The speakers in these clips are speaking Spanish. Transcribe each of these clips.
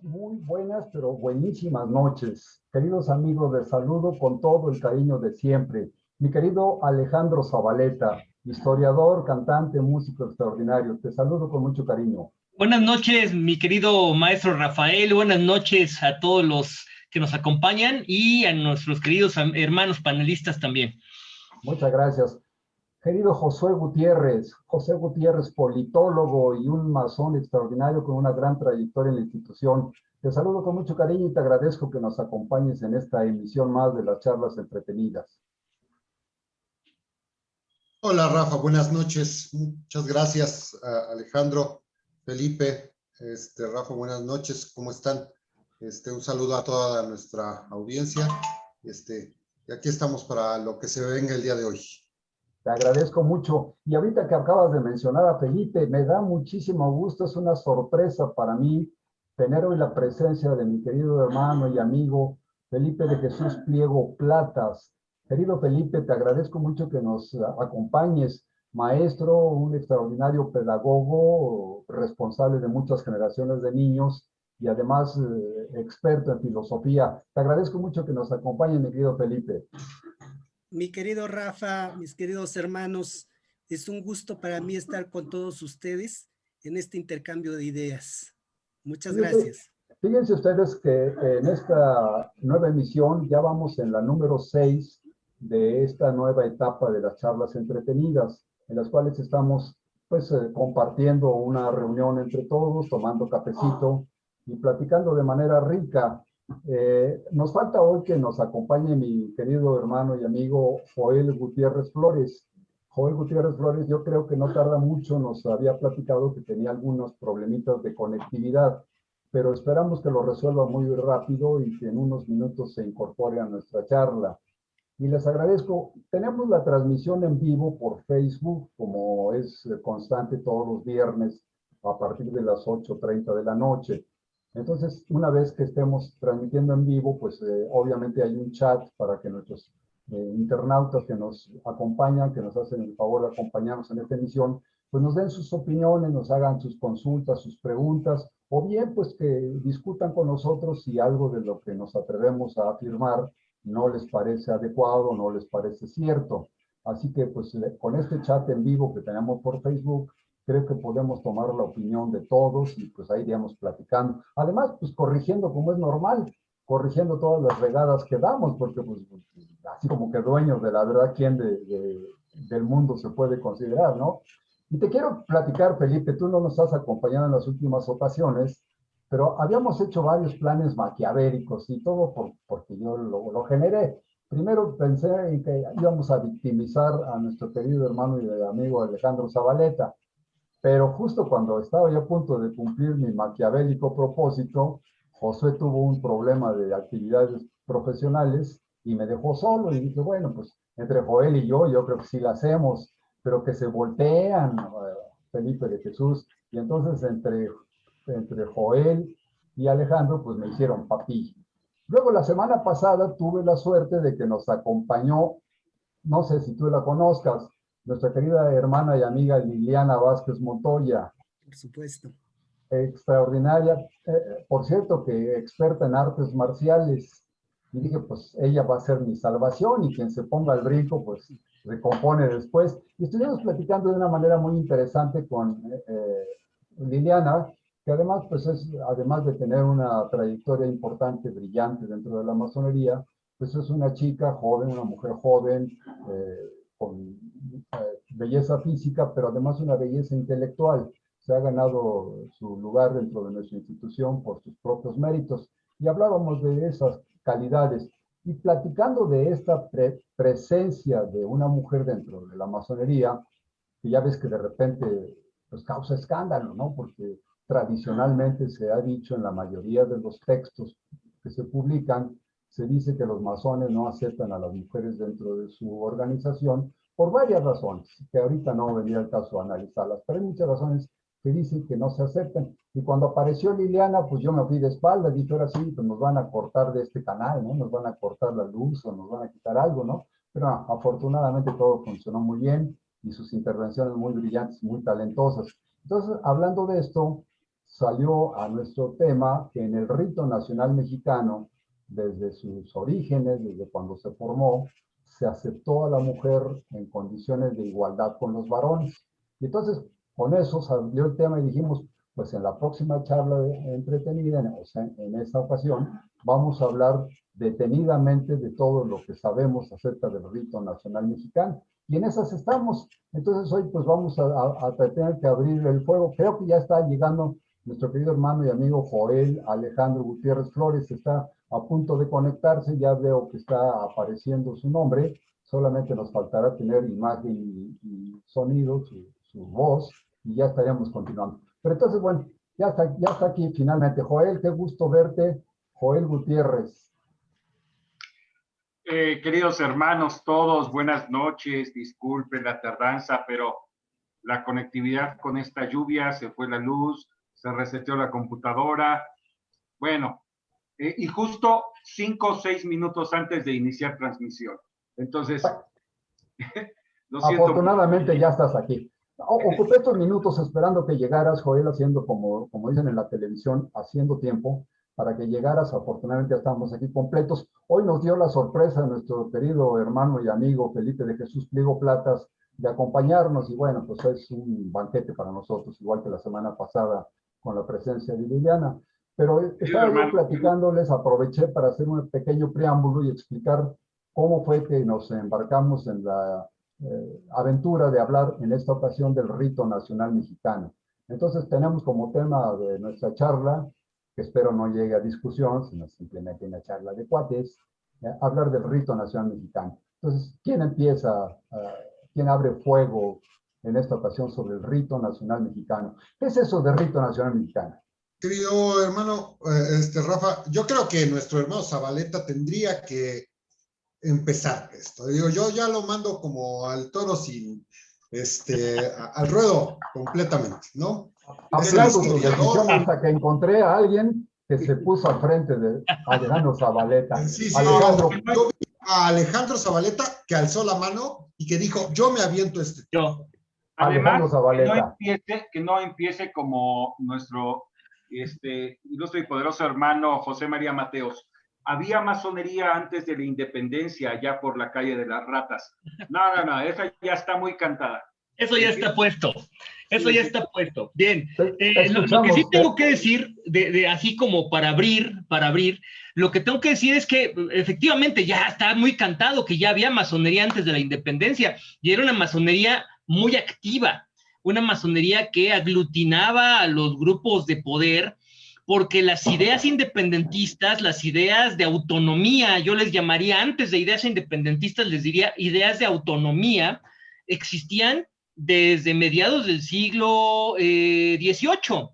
muy buenas, pero buenísimas noches. Queridos amigos, les saludo con todo el cariño de siempre. Mi querido Alejandro Zabaleta, historiador, cantante, músico extraordinario, te saludo con mucho cariño. Buenas noches, mi querido maestro Rafael. Buenas noches a todos los que nos acompañan y a nuestros queridos hermanos panelistas también. Muchas gracias. Querido José Gutiérrez, politólogo y un masón extraordinario con una gran trayectoria en la institución. Te saludo con mucho cariño y te agradezco que nos acompañes en esta emisión más de las charlas entretenidas. Hola Rafa, buenas noches. Muchas gracias Alejandro, Felipe, Rafa, buenas noches. ¿Cómo están? Un saludo a toda nuestra audiencia. Y aquí estamos para lo que se venga el día de hoy. Te agradezco mucho. Y ahorita que acabas de mencionar a Felipe, me da muchísimo gusto, es una sorpresa para mí tener hoy la presencia de mi querido hermano y amigo Felipe de Jesús Pliego Platas. Querido Felipe, te agradezco mucho que nos acompañes, maestro, un extraordinario pedagogo, responsable de muchas generaciones de niños y además experto en filosofía. Te agradezco mucho que nos acompañes, mi querido Felipe. Mi querido Rafa, mis queridos hermanos, es un gusto para mí estar con todos ustedes en este intercambio de ideas. Muchas gracias. Fíjense ustedes que en esta nueva emisión ya vamos en la número 6 de esta nueva etapa de las charlas entretenidas, en las cuales estamos pues compartiendo una reunión entre todos, tomando cafecito y platicando de manera rica. Nos falta hoy que nos acompañe mi querido hermano y amigo Joel Gutiérrez Flores. Joel Gutiérrez Flores, yo creo que no tarda mucho, nos había platicado que tenía algunos problemitas de conectividad, pero esperamos que lo resuelva muy rápido y que en unos minutos se incorpore a nuestra charla. Y les agradezco, tenemos la transmisión en vivo por Facebook, como es constante todos los viernes a partir de las 8:30 de la noche. Entonces, una vez que estemos transmitiendo en vivo, pues obviamente hay un chat para que nuestros internautas que nos acompañan, que nos hacen el favor de acompañarnos en esta emisión, pues nos den sus opiniones, nos hagan sus consultas, sus preguntas, o bien pues que discutan con nosotros si algo de lo que nos atrevemos a afirmar no les parece adecuado, no les parece cierto. Así que pues con este chat en vivo que tenemos por Facebook, creo que podemos tomar la opinión de todos y pues ahí iríamos platicando. Además, pues corrigiendo como es normal, corrigiendo todas las regadas que damos, porque pues así como que dueños de la verdad, ¿quién del mundo se puede considerar, no? Y te quiero platicar, Felipe, tú no nos has acompañado en las últimas ocasiones, pero habíamos hecho varios planes maquiavélicos y todo porque yo lo generé. Primero pensé en que íbamos a victimizar a nuestro querido hermano y amigo Alejandro Zabaleta, pero justo cuando estaba yo a punto de cumplir mi maquiavélico propósito, Josué tuvo un problema de actividades profesionales y me dejó solo y dije, bueno, pues entre Joel y yo creo que sí la hacemos, pero que se voltean, Felipe de Jesús, y entonces entre Joel y Alejandro, pues me hicieron papilla. Luego la semana pasada tuve la suerte de que nos acompañó, no sé si tú la conozcas, nuestra querida hermana y amiga Liliana Vázquez Montoya. Por supuesto. Extraordinaria, por cierto, que experta en artes marciales. Y dije, pues ella va a ser mi salvación y quien se ponga al brinco, pues recompone después. Y estuvimos platicando de una manera muy interesante con Liliana, que además, pues además de tener una trayectoria importante, brillante dentro de la masonería, pues es una chica joven, una mujer joven, con belleza física, pero además una belleza intelectual. Se ha ganado su lugar dentro de nuestra institución por sus propios méritos. Y hablábamos de esas calidades. Y platicando de esta presencia de una mujer dentro de la masonería, que ya ves que de repente pues causa escándalo, ¿no? Porque tradicionalmente se ha dicho en la mayoría de los textos que se publican, se dice que los masones no aceptan a las mujeres dentro de su organización por varias razones, que ahorita no vendría el caso analizarlas, pero hay muchas razones que dicen que no se aceptan. Y cuando apareció Liliana, pues yo me fui de espaldas, dije, ahora sí, pues nos van a cortar de este canal, ¿no? Nos van a cortar la luz o nos van a quitar algo, ¿no? Pero afortunadamente todo funcionó muy bien y sus intervenciones muy brillantes, muy talentosas. Entonces, hablando de esto, salió a nuestro tema que en el rito nacional mexicano, desde sus orígenes, desde cuando se formó, se aceptó a la mujer en condiciones de igualdad con los varones. Y entonces, con eso salió el tema y dijimos, pues en la próxima charla entretenida, o sea, en esta ocasión, vamos a hablar detenidamente de todo lo que sabemos acerca del rito nacional mexicano. Y en esas estamos. Entonces hoy pues vamos a tener que abrir el fuego. Creo que ya está llegando nuestro querido hermano y amigo Joel Alejandro Gutiérrez Flores, está a punto de conectarse, ya veo que está apareciendo su nombre, solamente nos faltará tener imagen y sonido, su voz, y ya estaremos continuando. Pero entonces, bueno, ya está aquí finalmente. Joel, qué gusto verte. Joel Gutiérrez. Queridos hermanos, todos, buenas noches. Disculpen la tardanza, pero la conectividad con esta lluvia, se fue la luz, se reseteó la computadora. Bueno, y justo 5 o 6 minutos antes de iniciar transmisión. Entonces, lo siento. Afortunadamente ya estás aquí. Ocupé estos minutos esperando que llegaras, Joel, haciendo como dicen en la televisión, haciendo tiempo para que llegaras. Afortunadamente ya estamos aquí completos. Hoy nos dio la sorpresa nuestro querido hermano y amigo Felipe de Jesús Pliego Platas de acompañarnos, y bueno, pues es un banquete para nosotros, igual que la semana pasada con la presencia de Liliana. Pero estaba yo platicándoles, aproveché para hacer un pequeño preámbulo y explicar cómo fue que nos embarcamos en la aventura de hablar en esta ocasión del rito nacional mexicano. Entonces tenemos como tema de nuestra charla, que espero no llegue a discusión, sino simplemente una charla de cuates, hablar del rito nacional mexicano. Entonces, ¿quién empieza? ¿Quién abre fuego en esta ocasión sobre el rito nacional mexicano? ¿Qué es eso de rito nacional mexicano? Querido hermano, Rafa, yo creo que nuestro hermano Zabaleta tendría que empezar esto. Digo, yo ya lo mando como al toro sin, al ruedo completamente, ¿no? Aplauso su decisión hasta que encontré a alguien que se puso al frente de Alejandro Zabaleta. Sí, sí, Alejandro. yo vi a Alejandro Zabaleta que alzó la mano y que dijo, yo me aviento Yo. Alejandro Además, Zabaleta. que no empiece como nuestro ilustre y poderoso hermano José María Mateos. Había masonería antes de la independencia, allá por la calle de las ratas. No, esa ya está muy cantada. Eso ya está puesto. Eso ya está puesto. Bien. Lo que sí tengo que decir, así como para abrir, lo que tengo que decir es que efectivamente ya está muy cantado que ya había masonería antes de la independencia, y era una masonería muy activa, una masonería que aglutinaba a los grupos de poder, porque las ideas independentistas, las ideas de autonomía, yo les llamaría, antes de ideas independentistas, les diría ideas de autonomía, existían desde mediados del siglo XVIII.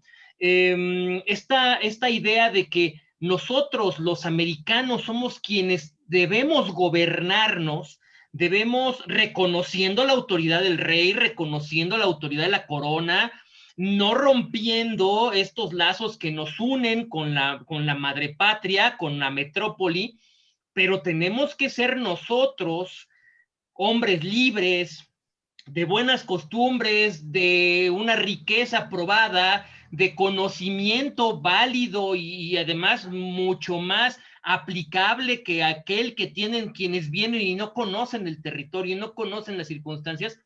Esta idea de que nosotros, los americanos, somos quienes debemos gobernarnos, debemos, reconociendo la autoridad del rey, reconociendo la autoridad de la corona, no rompiendo estos lazos que nos unen con la madre patria, con la metrópoli, pero tenemos que ser nosotros, hombres libres, de buenas costumbres, de una riqueza probada, de conocimiento válido y además mucho más aplicable que aquel que tienen quienes vienen y no conocen el territorio y no conocen las circunstancias.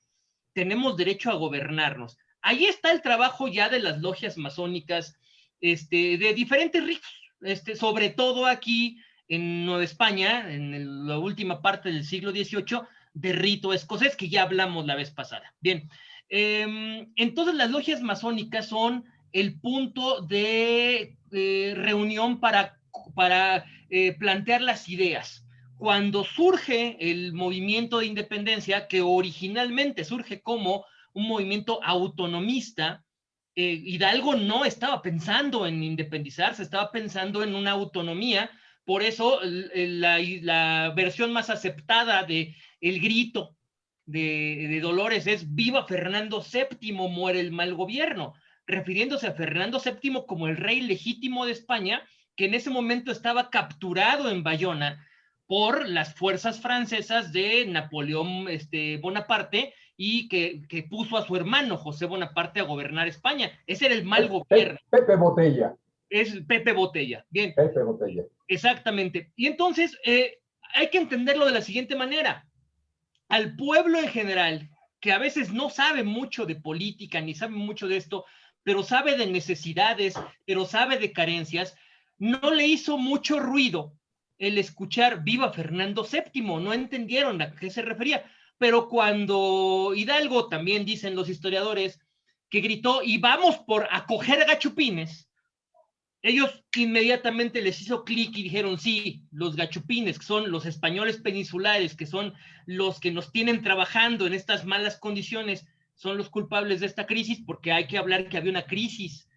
Tenemos derecho a gobernarnos. Ahí está el trabajo ya de las logias masónicas, de diferentes ritos, sobre todo aquí en Nueva España, en la última parte del siglo XVIII, de rito escocés, que ya hablamos la vez pasada. Bien, entonces las logias masónicas son el punto de reunión para plantear las ideas. Cuando surge el movimiento de independencia, que originalmente surge como un movimiento autonomista, Hidalgo no estaba pensando en independizarse, estaba pensando en una autonomía. Por eso la versión más aceptada de el grito de Dolores es «Viva Fernando VII, muere el mal gobierno», refiriéndose a Fernando VII como el rey legítimo de España, que en ese momento estaba capturado en Bayona por las fuerzas francesas de Napoleón Bonaparte, y que puso a su hermano José Bonaparte a gobernar España. Ese era el mal gobierno. Pepe Botella. Es Pepe Botella. Bien. Pepe Botella. Exactamente. Y entonces hay que entenderlo de la siguiente manera. Al pueblo en general, que a veces no sabe mucho de política, ni sabe mucho de esto, pero sabe de necesidades, pero sabe de carencias, no le hizo mucho ruido el escuchar viva Fernando VII, no entendieron a qué se refería. Pero cuando Hidalgo, también dicen los historiadores, que gritó y vamos por acoger gachupines, ellos inmediatamente les hizo clic y dijeron, sí, los gachupines, que son los españoles peninsulares, que son los que nos tienen trabajando en estas malas condiciones, son los culpables de esta crisis, porque hay que hablar que había una crisis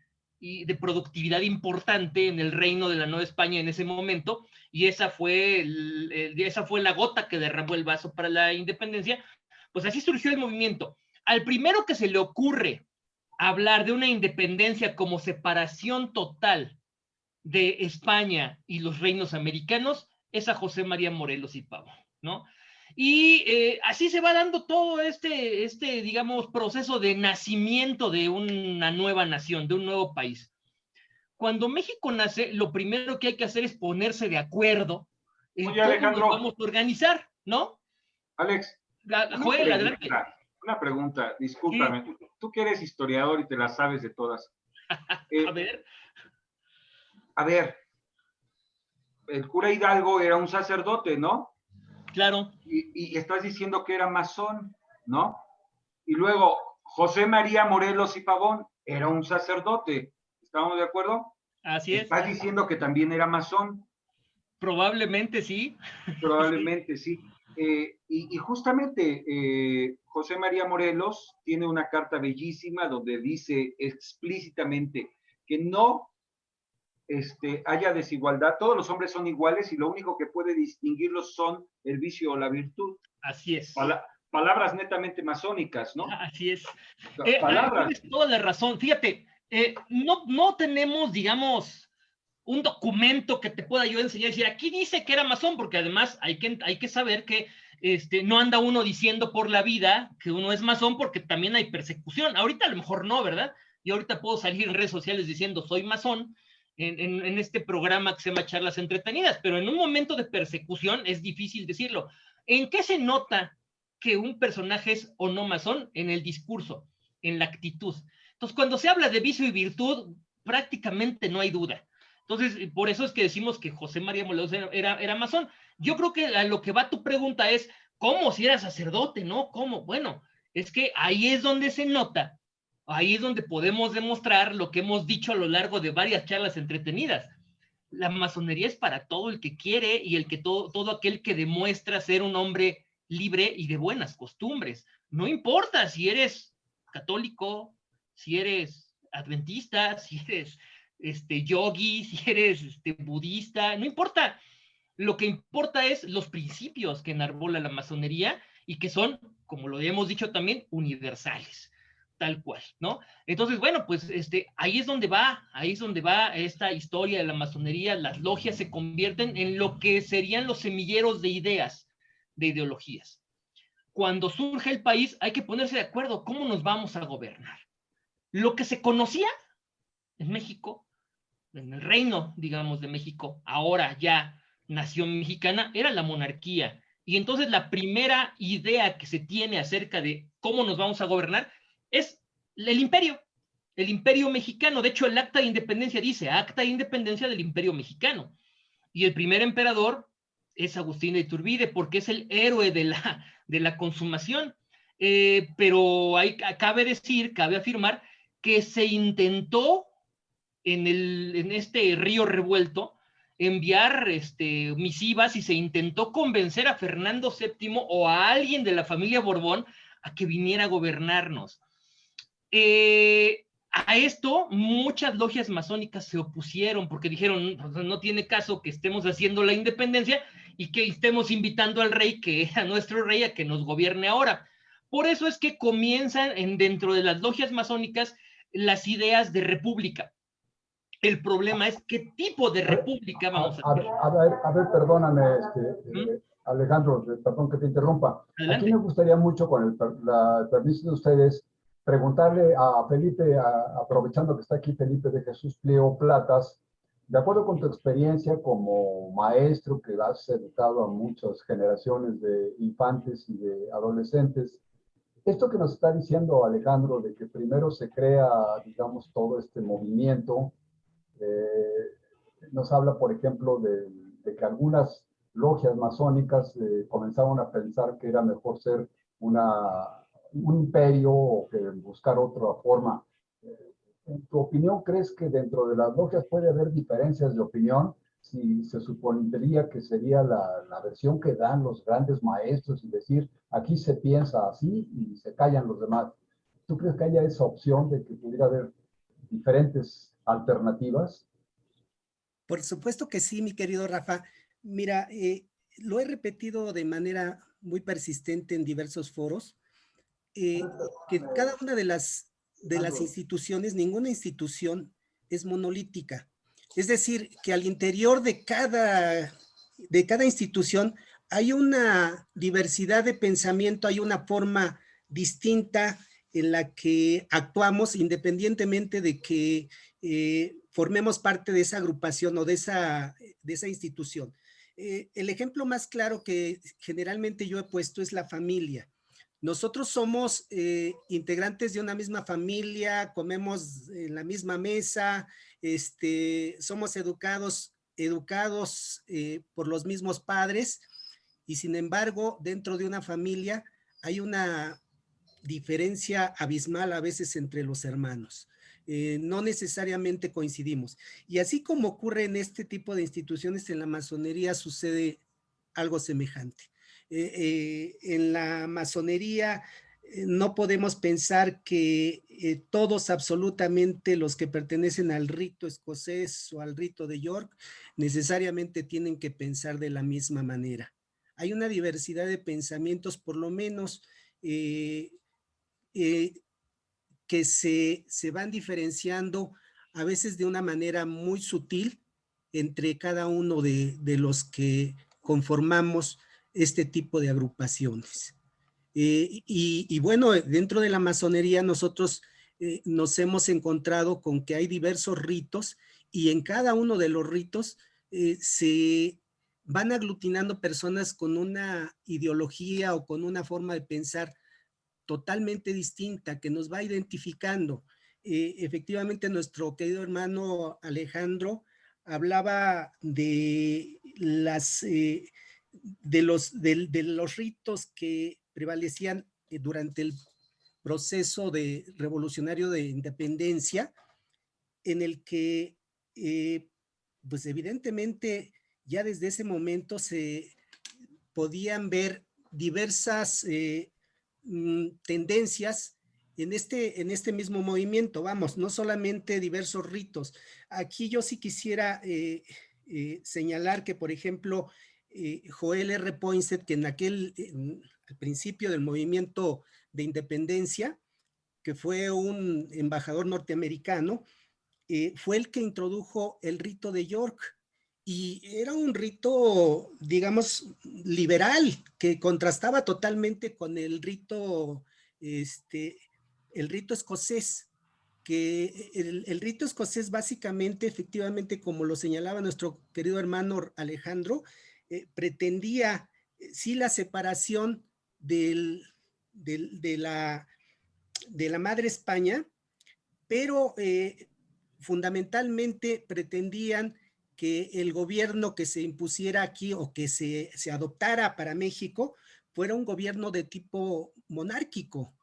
de productividad importante en el reino de la Nueva España en ese momento, y esa fue la gota que derramó el vaso para la independencia. Pues así surgió el movimiento. Al primero que se le ocurre hablar de una independencia como separación total de España y los reinos americanos es a José María Morelos y Pavón, ¿no? Y así se va dando todo digamos, proceso de nacimiento de una nueva nación, de un nuevo país. Cuando México nace, lo primero que hay que hacer es ponerse de acuerdo en Oye, cómo Alejandro, nos vamos a organizar, ¿no? Alex, Joel, adelante. una pregunta, discúlpame, tú que eres historiador y te la sabes de todas. A ver, el cura Hidalgo era un sacerdote, ¿no? claro. Y estás diciendo que era masón, ¿no? Y luego, José María Morelos y Pavón era un sacerdote, ¿estamos de acuerdo? Así es. ¿Estás diciendo que también era masón? Probablemente sí. Probablemente sí. Y justamente José María Morelos tiene una carta bellísima donde dice explícitamente que no haya desigualdad, todos los hombres son iguales y lo único que puede distinguirlos son el vicio o la virtud. Así es. Palabras netamente masónicas, ¿no? Así es. Palabras. Tienes toda la razón. Fíjate, no tenemos, digamos, un documento que te pueda yo enseñar y decir, aquí dice que era masón, porque además hay que saber que no anda uno diciendo por la vida que uno es masón, porque también hay persecución. Ahorita a lo mejor no, ¿verdad? Yo ahorita puedo salir en redes sociales diciendo soy masón, en este programa que se llama Charlas Entretenidas, pero en un momento de persecución es difícil decirlo. ¿En qué se nota que un personaje es o no masón? En el discurso, en la actitud. Entonces, cuando se habla de vicio y virtud, prácticamente no hay duda. Entonces, por eso es que decimos que José María Morelos era masón. Yo creo que a lo que va tu pregunta es, ¿cómo si era sacerdote, no? ¿Cómo? Bueno, es que ahí es donde se nota. Ahí es donde podemos demostrar lo que hemos dicho a lo largo de varias charlas entretenidas. La masonería es para todo el que quiere y todo aquel que demuestra ser un hombre libre y de buenas costumbres. No importa si eres católico, si eres adventista, si eres yogi, si eres budista, no importa. Lo que importa es los principios que enarbola la masonería y que son, como lo hemos dicho también, universales. Tal cual, ¿no? Entonces, bueno, pues ahí es donde va esta historia de la masonería. Las logias se convierten en lo que serían los semilleros de ideas, de ideologías. Cuando surge el país, hay que ponerse de acuerdo cómo nos vamos a gobernar. Lo que se conocía en México, en el reino, digamos, de México, ahora ya nación mexicana, era la monarquía. Y entonces la primera idea que se tiene acerca de cómo nos vamos a gobernar es el imperio mexicano. De hecho, el acta de independencia dice, acta de independencia del imperio mexicano. Y el primer emperador es Agustín de Iturbide, porque es el héroe de la consumación. Pero cabe afirmar que se intentó en este río revuelto enviar misivas y se intentó convencer a Fernando VII o a alguien de la familia Borbón a que viniera a gobernarnos. A esto muchas logias masónicas se opusieron porque dijeron, no tiene caso que estemos haciendo la independencia y que estemos invitando al rey, que era nuestro rey, a que nos gobierne ahora. Por eso es que comienzan dentro de las logias masónicas las ideas de república. El problema es qué tipo de república vamos a tener. A ver, perdóname, Alejandro, perdón que te interrumpa. Adelante. Aquí me gustaría mucho, con el permiso de ustedes, preguntarle a Felipe, aprovechando que está aquí Felipe de Jesús Pliego Platas, de acuerdo con tu experiencia como maestro que has educado a muchas generaciones de infantes y de adolescentes, esto que nos está diciendo Alejandro, de que primero se crea, digamos, todo este movimiento, nos habla, por ejemplo, de que algunas logias masónicas comenzaron a pensar que era mejor ser un imperio o que buscar otra forma. En tu opinión, ¿crees que dentro de las logias puede haber diferencias de opinión? Si se supondría que sería la versión que dan los grandes maestros y decir, aquí se piensa así y se callan los demás. ¿Tú crees que haya esa opción de que pudiera haber diferentes alternativas? Por supuesto que sí, mi querido Rafa. Mira, lo he repetido de manera muy persistente en diversos foros, que cada una de las instituciones, ninguna institución es monolítica. Es decir, que al interior de cada institución hay una diversidad de pensamiento, hay una forma distinta en la que actuamos independientemente de que formemos parte de esa agrupación o de esa institución. El ejemplo más claro que generalmente yo he puesto es la familia. Nosotros somos integrantes de una misma familia, comemos en la misma mesa, somos educados por los mismos padres, y sin embargo, dentro de una familia hay una diferencia abismal a veces entre los hermanos. No necesariamente coincidimos. Y así como ocurre en este tipo de instituciones, en la masonería sucede algo semejante. En la masonería no podemos pensar que todos absolutamente los que pertenecen al rito escocés o al rito de York necesariamente tienen que pensar de la misma manera. Hay una diversidad de pensamientos, por lo menos que se van diferenciando a veces de una manera muy sutil entre cada uno de los que conformamos este tipo de agrupaciones. Y bueno, dentro de la masonería nosotros nos hemos encontrado con que hay diversos ritos, y en cada uno de los ritos se van aglutinando personas con una ideología o con una forma de pensar totalmente distinta que nos va identificando. Efectivamente, nuestro querido hermano Alejandro hablaba de los ritos que prevalecían durante el proceso revolucionario de independencia, en el que pues evidentemente ya desde ese momento se podían ver diversas tendencias en este mismo movimiento. Vamos, no solamente diversos ritos. Aquí yo sí quisiera señalar que, por ejemplo, Joel R. Poinsett, que al principio del movimiento de independencia, que fue un embajador norteamericano, fue el que introdujo el rito de York. Y era un rito, digamos, liberal, que contrastaba totalmente con el rito escocés, que el rito escocés básicamente, efectivamente, como lo señalaba nuestro querido hermano Alejandro, pretendía sí la separación de la madre España, pero fundamentalmente pretendían que el gobierno que se impusiera aquí o que se adoptara para México fuera un gobierno de tipo monárquico.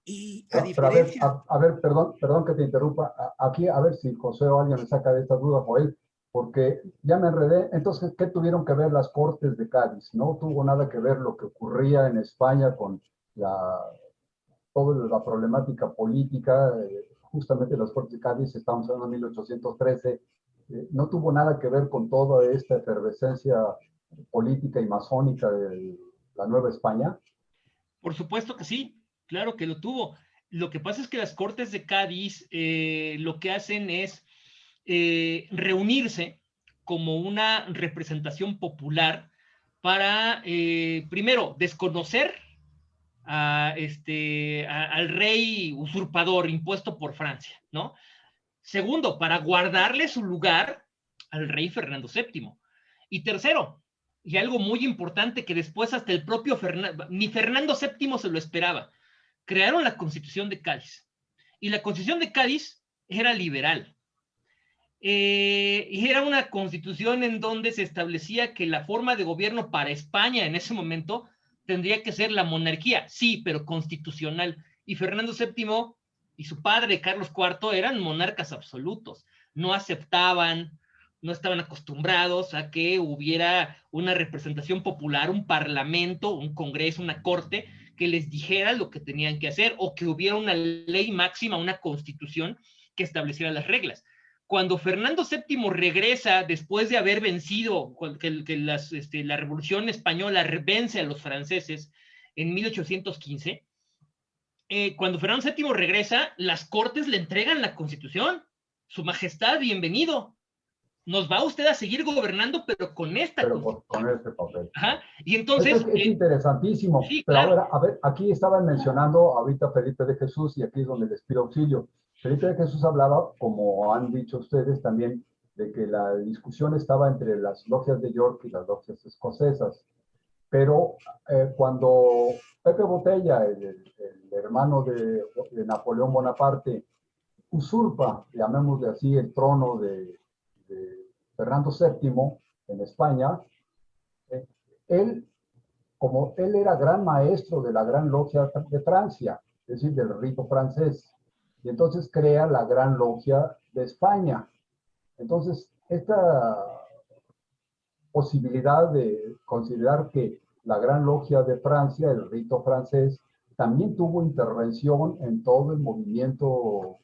Y a diferencia... A ver, perdón que te interrumpa. Aquí, a ver si José o alguien me saca de esta duda, Joel, porque ya me enredé. Entonces, ¿qué tuvieron que ver las Cortes de Cádiz? No tuvo nada que ver lo que ocurría en España con toda la problemática política. Justamente las Cortes de Cádiz, estamos hablando de 1813, no tuvo nada que ver con toda esta efervescencia política y masónica de la Nueva España. Por supuesto que sí, claro que lo tuvo. Lo que pasa es que las Cortes de Cádiz lo que hacen es reunirse como una representación popular para, primero, desconocer al rey usurpador impuesto por Francia, ¿no? Segundo, para guardarle su lugar al rey Fernando VII. Y tercero, y algo muy importante que después hasta el propio ni Fernando VII se lo esperaba, crearon la Constitución de Cádiz. Y la Constitución de Cádiz era liberal. Y era una constitución en donde se establecía que la forma de gobierno para España en ese momento tendría que ser la monarquía, sí, pero constitucional. Y Fernando VII y su padre, Carlos IV, eran monarcas absolutos. No aceptaban, no estaban acostumbrados a que hubiera una representación popular, un parlamento, un congreso, una corte, que les dijera lo que tenían que hacer, o que hubiera una ley máxima, una constitución que estableciera las reglas. Cuando Fernando VII regresa después de haber vencido, la Revolución Española vence a los franceses en 1815, cuando Fernando VII regresa, las Cortes le entregan la Constitución. Su Majestad, bienvenido. Nos va usted a seguir gobernando, pero con esta Constitución. Con este papel. Ajá. Y entonces... Es interesantísimo. Sí, pero claro. ahora, a ver, aquí estaban mencionando ahorita Felipe de Jesús y aquí es donde les pido auxilio. Felipe de Jesús hablaba, como han dicho ustedes también, de que la discusión estaba entre las logias de York y las logias escocesas. Pero cuando Pepe Botella, el hermano de Napoleón Bonaparte, usurpa, llamémosle así, el trono de Fernando VII en España, él, como él era gran maestro de la Gran Logia de Francia, es decir, del rito francés, y entonces crea la Gran Logia de España. Entonces, esta posibilidad de considerar que la Gran Logia de Francia, el rito francés, también tuvo intervención en todo el movimiento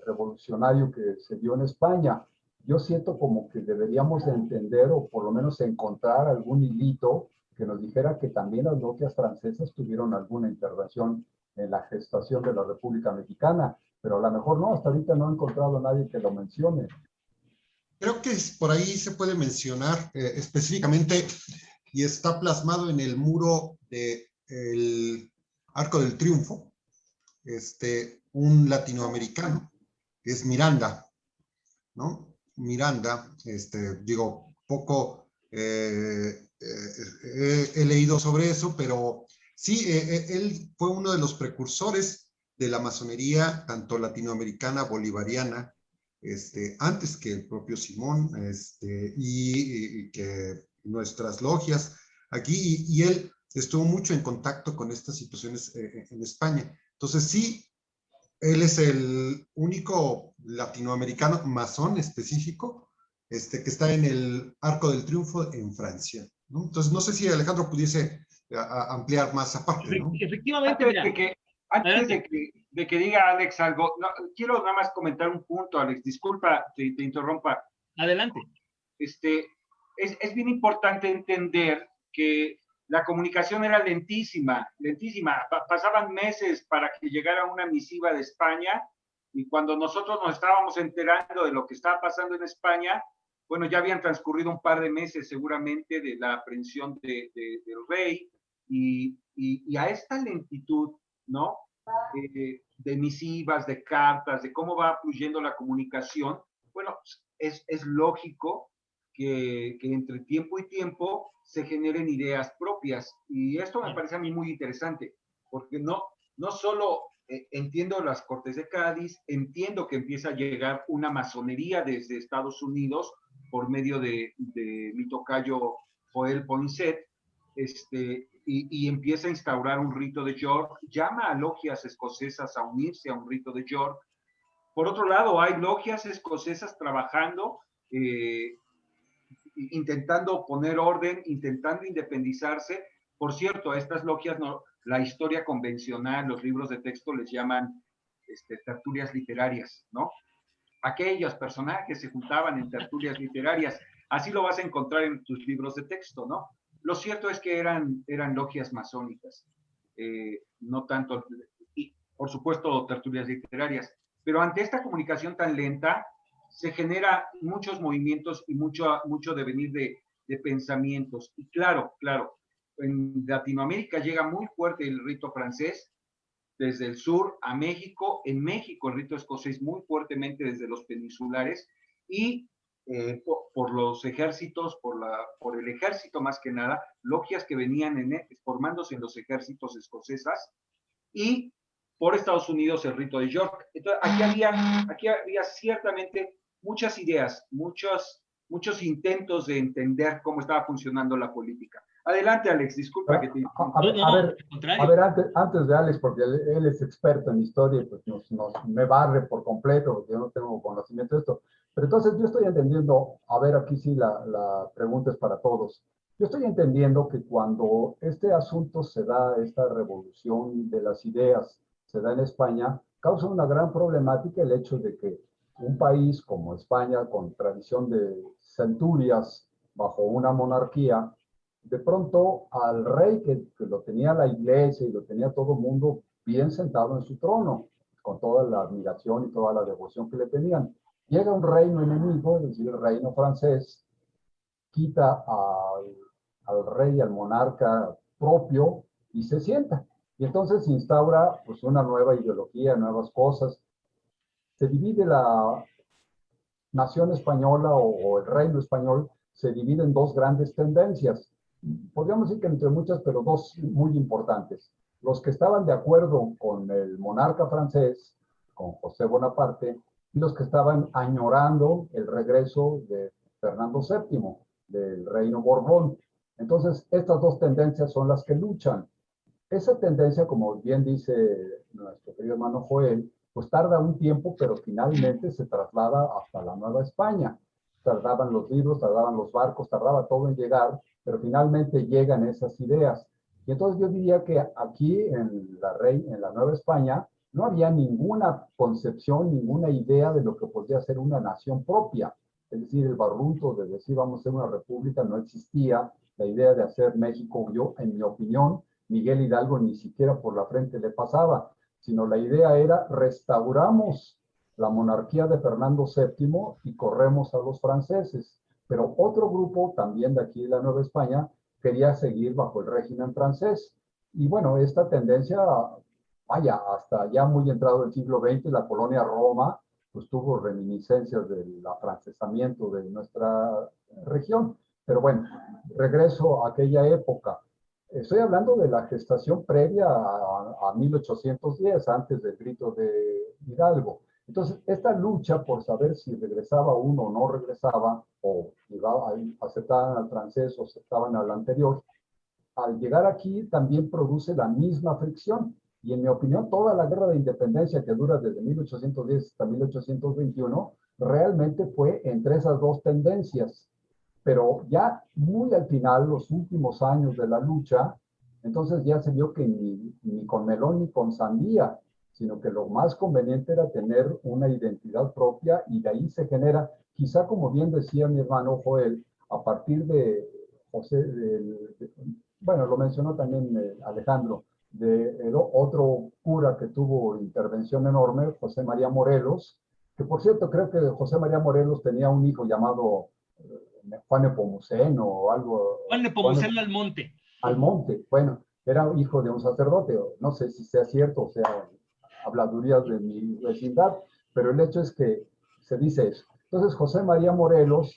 revolucionario que se dio en España. Yo siento como que deberíamos entender o por lo menos encontrar algún hilito que nos dijera que también las logias francesas tuvieron alguna intervención en la gestación de la República Mexicana, pero a lo mejor no, hasta ahorita no he encontrado a nadie que lo mencione. Creo que por ahí se puede mencionar específicamente y está plasmado en el muro del Arco del Triunfo, un latinoamericano, que es Miranda, ¿no? Miranda, digo, poco he leído sobre eso, pero sí, él fue uno de los precursores de la masonería, tanto latinoamericana, bolivariana, antes que el propio Simón, y que nuestras logias aquí, y él estuvo mucho en contacto con estas situaciones en España. Entonces sí, él es el único latinoamericano masón específico que está en el Arco del Triunfo en Francia, ¿no? Entonces, no sé si Alejandro pudiese ampliar más aparte, ¿no? Efectivamente, antes de que diga Alex algo, no, quiero nada más comentar un punto, Alex, disculpa, te interrumpa. Adelante. Es bien importante entender que la comunicación era lentísima. Pasaban meses para que llegara una misiva de España, y cuando nosotros nos estábamos enterando de lo que estaba pasando en España, bueno, ya habían transcurrido un par de meses seguramente de la aprehensión del rey, y a esta lentitud, ¿no? De misivas, de cartas, de cómo va fluyendo la comunicación, bueno, es lógico que entre tiempo y tiempo se generen ideas propias. Y esto me parece a mí muy interesante, porque no solo entiendo las Cortes de Cádiz, entiendo que empieza a llegar una masonería desde Estados Unidos por medio de mi tocayo Joel Poinsett, y empieza a instaurar un rito de York, llama a logias escocesas a unirse a un rito de York. Por otro lado, hay logias escocesas trabajando, intentando poner orden, intentando independizarse. Por cierto, a estas logias la historia convencional, los libros de texto les llaman tertulias literarias, ¿no? Aquellos personajes se juntaban en tertulias literarias. Así lo vas a encontrar en tus libros de texto, ¿no? Lo cierto es que eran logias masónicas, no tanto, y por supuesto tertulias literarias. Pero ante esta comunicación tan lenta, se genera muchos movimientos y mucho devenir de pensamientos. Y claro, en Latinoamérica llega muy fuerte el rito francés, desde el sur a México, en México el rito escocés muy fuertemente desde los peninsulares, y por los ejércitos, por el ejército más que nada, logias que venían formándose en los ejércitos escocesas, y por Estados Unidos el rito de York. Entonces, aquí había ciertamente muchas ideas, muchos intentos de entender cómo estaba funcionando la política. Adelante, Alex, disculpa que te... A ver, antes de Alex, porque él es experto en historia y pues me barre por completo, porque yo no tengo conocimiento de esto. Pero entonces yo estoy entendiendo, a ver, aquí sí la pregunta es para todos. Yo estoy entendiendo que cuando este asunto se da, esta revolución de las ideas, se da en España, causa una gran problemática el hecho de que un país como España, con tradición de centurias, bajo una monarquía, de pronto al rey que lo tenía la iglesia y lo tenía todo el mundo bien sentado en su trono, con toda la admiración y toda la devoción que le tenían. Llega un reino enemigo, es decir, el reino francés, quita al rey, al monarca propio y se sienta. Y entonces se instaura pues una nueva ideología, nuevas cosas. Se divide la nación española o el reino español, se divide en dos grandes tendencias. Podríamos decir que entre muchas, pero dos muy importantes. Los que estaban de acuerdo con el monarca francés, con José Bonaparte, y los que estaban añorando el regreso de Fernando VII, del reino Borbón. Entonces, estas dos tendencias son las que luchan. Esa tendencia, como bien dice nuestro querido hermano Joel, pues tarda un tiempo, pero finalmente se traslada hasta la Nueva España. Tardaban los libros, tardaban los barcos, tardaba todo en llegar, pero finalmente llegan esas ideas. Y entonces yo diría que aquí en la Nueva España no había ninguna concepción, ninguna idea de lo que podría ser una nación propia. Es decir, el barrunto de decir vamos a ser una república no existía. La idea de hacer México, yo, en mi opinión, Miguel Hidalgo ni siquiera por la frente le pasaba, sino la idea era restauramos la monarquía de Fernando VII y corremos a los franceses. Pero otro grupo, también de aquí de la Nueva España, quería seguir bajo el régimen francés. Y bueno, esta tendencia, vaya, hasta ya muy entrado el siglo XX, la colonia Roma, pues tuvo reminiscencias del afrancesamiento de nuestra región. Pero bueno, regreso a aquella época. Estoy hablando de la gestación previa a 1810, antes del grito de Hidalgo. Entonces, esta lucha por saber si regresaba uno o no regresaba, o aceptaban al francés o aceptaban al anterior, al llegar aquí también produce la misma fricción. Y en mi opinión, toda la guerra de independencia que dura desde 1810 hasta 1821, realmente fue entre esas dos tendencias. Pero ya muy al final, los últimos años de la lucha, entonces ya se vio que ni con melón ni con sandía, sino que lo más conveniente era tener una identidad propia y de ahí se genera, quizá como bien decía mi hermano Joel, a partir de José, bueno, lo mencionó también Alejandro, de otro cura que tuvo intervención enorme, José María Morelos, que por cierto creo que José María Morelos tenía un hijo llamado Juan Nepomuceno o algo. Juan Nepomuceno Almonte. Almonte, bueno, era hijo de un sacerdote, no sé si sea cierto o sea habladurías de mi vecindad, pero el hecho es que se dice eso. Entonces José María Morelos,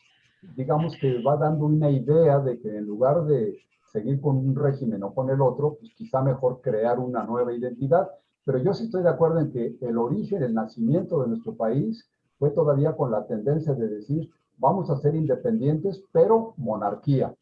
digamos que va dando una idea de que en lugar de seguir con un régimen o con el otro, pues quizá mejor crear una nueva identidad, pero yo sí estoy de acuerdo en que el origen, el nacimiento de nuestro país fue todavía con la tendencia de decir vamos a ser independientes, pero monarquía.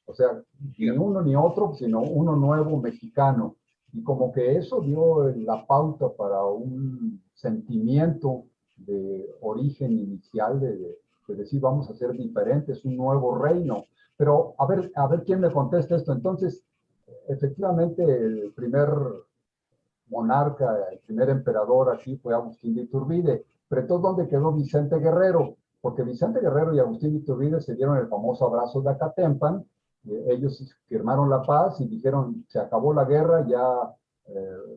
O sea, ni uno ni otro, sino uno nuevo mexicano. Y como que eso dio la pauta para un sentimiento de origen inicial de decir vamos a ser diferentes, un nuevo reino. Pero a ver quién me contesta esto. Entonces, efectivamente, el primer monarca, el primer emperador aquí fue Agustín de Iturbide. Pero entonces, ¿dónde quedó Vicente Guerrero? Porque Vicente Guerrero y Agustín de Iturbide se dieron el famoso abrazo de Acatempan. Ellos firmaron la paz y dijeron, se acabó la guerra, ya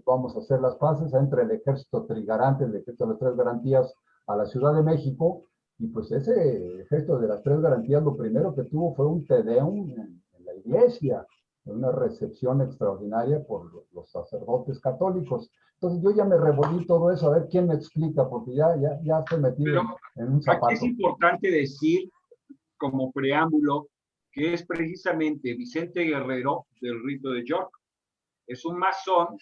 vamos a hacer las paces. Entra el ejército trigarante, el ejército de las tres garantías, a la Ciudad de México, y pues ese gesto de las 3 garantías, lo primero que tuvo fue un Te Deum en la iglesia, una recepción extraordinaria por los sacerdotes católicos. Entonces yo ya me revolví todo eso, a ver quién me explica, porque ya estoy metido en un zapato. Aquí es importante decir, como preámbulo, que es precisamente Vicente Guerrero del Rito de York. Es un masón